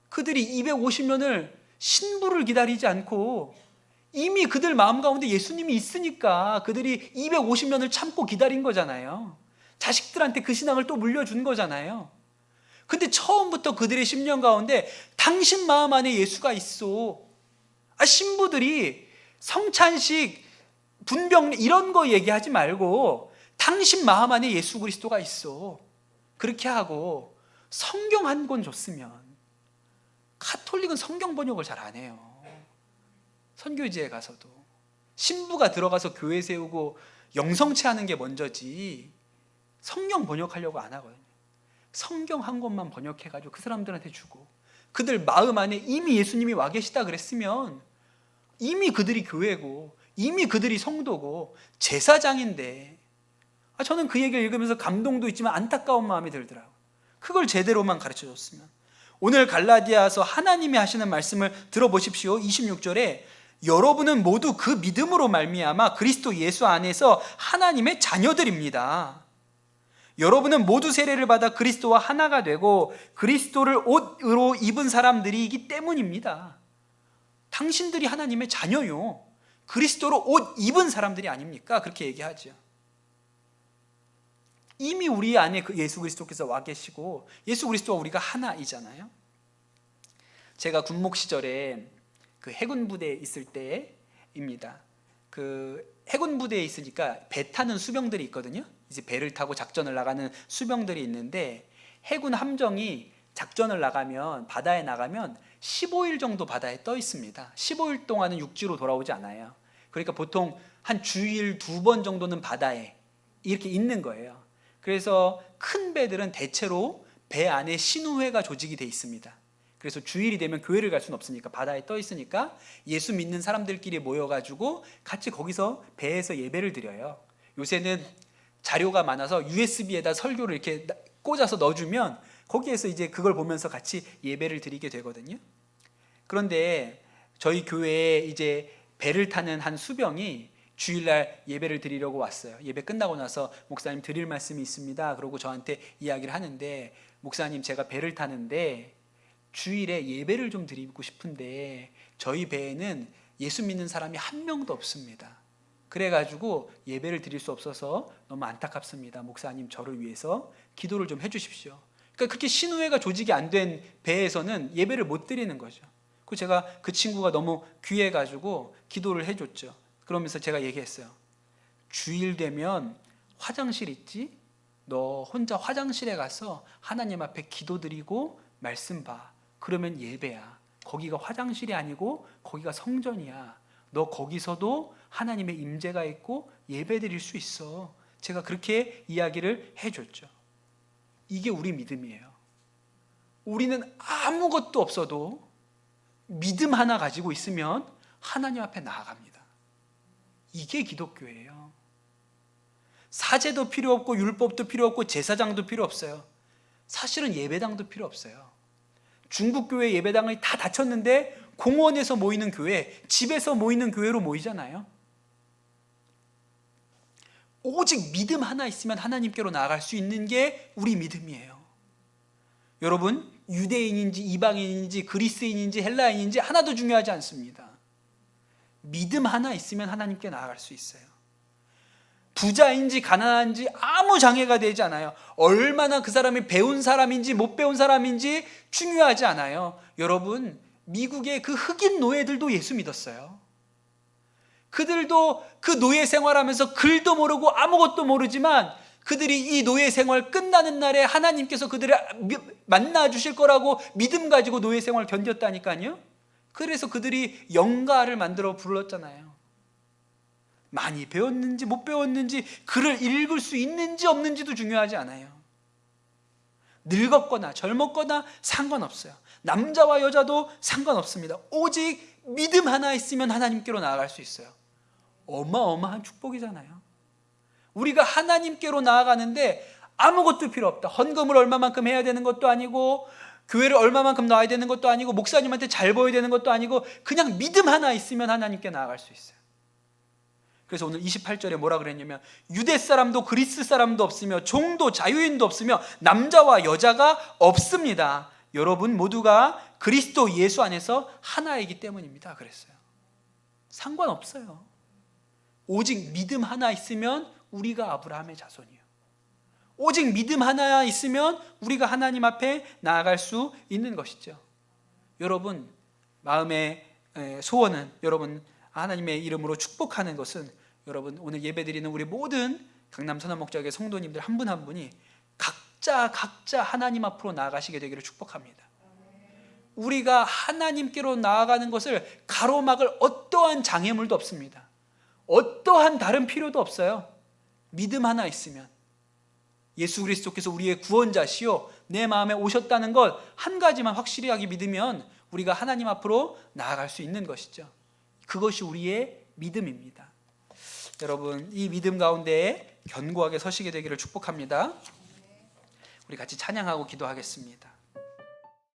Speaker 1: 그들이 250년을 신부를 기다리지 않고 이미 그들 마음 가운데 예수님이 있으니까 그들이 250년을 참고 기다린 거잖아요. 자식들한테 그 신앙을 또 물려준 거잖아요. 근데 처음부터 그들의 심령 가운데 당신 마음 안에 예수가 있어. 신부들이 성찬식, 분병 이런 거 얘기하지 말고 당신 마음 안에 예수 그리스도가 있어. 그렇게 하고 성경 한 권 줬으면. 카톨릭은 성경 번역을 잘 안 해요. 선교지에 가서도 신부가 들어가서 교회 세우고 영성체 하는 게 먼저지 성경 번역하려고 안 하거든요. 성경 한 권만 번역해가지고 그 사람들한테 주고, 그들 마음 안에 이미 예수님이 와 계시다 그랬으면 이미 그들이 교회고 이미 그들이 성도고 제사장인데, 저는 그 얘기를 읽으면서 감동도 있지만 안타까운 마음이 들더라고요. 그걸 제대로만 가르쳐줬으면. 오늘 갈라디아서 하나님이 하시는 말씀을 들어보십시오. 26절에 여러분은 모두 그 믿음으로 말미암아 그리스도 예수 안에서 하나님의 자녀들입니다. 여러분은 모두 세례를 받아 그리스도와 하나가 되고 그리스도를 옷으로 입은 사람들이기 때문입니다. 당신들이 하나님의 자녀요. 그리스도로 옷 입은 사람들이 아닙니까? 그렇게 얘기하죠. 이미 우리 안에 그 예수 그리스도께서 와 계시고 예수 그리스도와 우리가 하나이잖아요. 제가 군목 시절에 그 해군 부대에 있을 때입니다. 그 해군 부대에 있으니까 배 타는 수병들이 있거든요. 이제 배를 타고 작전을 나가는 수병들이 있는데 해군 함정이 작전을 나가면 바다에 나가면 15일 정도 바다에 떠 있습니다. 15일 동안은 육지로 돌아오지 않아요. 그러니까 보통 한 주일 2번 정도는 바다에 이렇게 있는 거예요. 그래서 큰 배들은 대체로 배 안에 신우회가 조직이 돼 있습니다. 그래서 주일이 되면 교회를 갈 수는 없으니까 바다에 떠 있으니까 예수 믿는 사람들끼리 모여가지고 같이 거기서 배에서 예배를 드려요. 요새는 자료가 많아서 USB에다 설교를 이렇게 꽂아서 넣어주면 거기에서 이제 그걸 보면서 같이 예배를 드리게 되거든요. 그런데 저희 교회에 이제 배를 타는 한 수병이 주일날 예배를 드리려고 왔어요. 예배 끝나고 나서 목사님 드릴 말씀이 있습니다. 그러고 저한테 이야기를 하는데 목사님 제가 배를 타는데 주일에 예배를 좀 드리고 싶은데 저희 배에는 예수 믿는 사람이 한 명도 없습니다. 그래가지고 예배를 드릴 수 없어서 너무 안타깝습니다. 목사님 저를 위해서 기도를 좀 해주십시오. 그러니까 그렇게 신우회가 조직이 안 된 배에서는 예배를 못 드리는 거죠. 그래서 제가 그 친구가 너무 귀해가지고 기도를 해줬죠. 그러면서 제가 얘기했어요. 주일 되면 화장실 있지? 너 혼자 화장실에 가서 하나님 앞에 기도드리고 말씀 봐. 그러면 예배야. 거기가 화장실이 아니고 거기가 성전이야. 너 거기서도 하나님의 임재가 있고 예배드릴 수 있어. 제가 그렇게 이야기를 해줬죠. 이게 우리 믿음이에요. 우리는 아무것도 없어도 믿음 하나 가지고 있으면 하나님 앞에 나아갑니다. 이게 기독교예요. 사제도 필요 없고 율법도 필요 없고 제사장도 필요 없어요. 사실은 예배당도 필요 없어요. 중국 교회 예배당이 다 닫혔는데 공원에서 모이는 교회, 집에서 모이는 교회로 모이잖아요. 오직 믿음 하나 있으면 하나님께로 나아갈 수 있는 게 우리 믿음이에요. 여러분, 유대인인지 이방인인지 그리스인인지 헬라인인지 하나도 중요하지 않습니다. 믿음 하나 있으면 하나님께 나아갈 수 있어요. 부자인지 가난한지 아무 장애가 되지 않아요. 얼마나 그 사람이 배운 사람인지 못 배운 사람인지 중요하지 않아요. 여러분, 미국의 그 흑인 노예들도 예수 믿었어요. 그들도 그 노예 생활하면서 글도 모르고 아무것도 모르지만 그들이 이 노예 생활 끝나는 날에 하나님께서 그들을 만나 주실 거라고 믿음 가지고 노예 생활 견뎠다니까요. 그래서 그들이 영가를 만들어 불렀잖아요. 많이 배웠는지 못 배웠는지 글을 읽을 수 있는지 없는지도 중요하지 않아요. 늙었거나 젊었거나 상관없어요. 남자와 여자도 상관없습니다. 오직 믿음 하나 있으면 하나님께로 나아갈 수 있어요. 어마어마한 축복이잖아요. 우리가 하나님께로 나아가는데 아무것도 필요 없다. 헌금을 얼마만큼 해야 되는 것도 아니고 교회를 얼마만큼 나와야 되는 것도 아니고 목사님한테 잘 보여야 되는 것도 아니고 그냥 믿음 하나 있으면 하나님께 나아갈 수 있어요. 그래서 오늘 28절에 뭐라 그랬냐면 유대 사람도 그리스 사람도 없으며 종도 자유인도 없으며 남자와 여자가 없습니다. 여러분 모두가 그리스도 예수 안에서 하나이기 때문입니다. 그랬어요. 상관없어요. 오직 믿음 하나 있으면 우리가 아브라함의 자손이에요. 오직 믿음 하나 있으면 우리가 하나님 앞에 나아갈 수 있는 것이죠. 여러분 마음의 소원은 여러분 하나님의 이름으로 축복하는 것은 여러분 오늘 예배드리는 우리 모든 강남 선한목적의 성도님들 한 분 한 분이 각자 하나님 앞으로 나아가시게 되기를 축복합니다. 우리가 하나님께로 나아가는 것을 가로막을 어떠한 장애물도 없습니다. 어떠한 다른 필요도 없어요. 믿음 하나 있으면 예수 그리스도께서 우리의 구원자시요 내 마음에 오셨다는 것 한 가지만 확실하게 믿으면 우리가 하나님 앞으로 나아갈 수 있는 것이죠. 그것이 우리의 믿음입니다. 여러분 이 믿음 가운데 견고하게 서시게 되기를 축복합니다. 우리 같이 찬양하고 기도하겠습니다.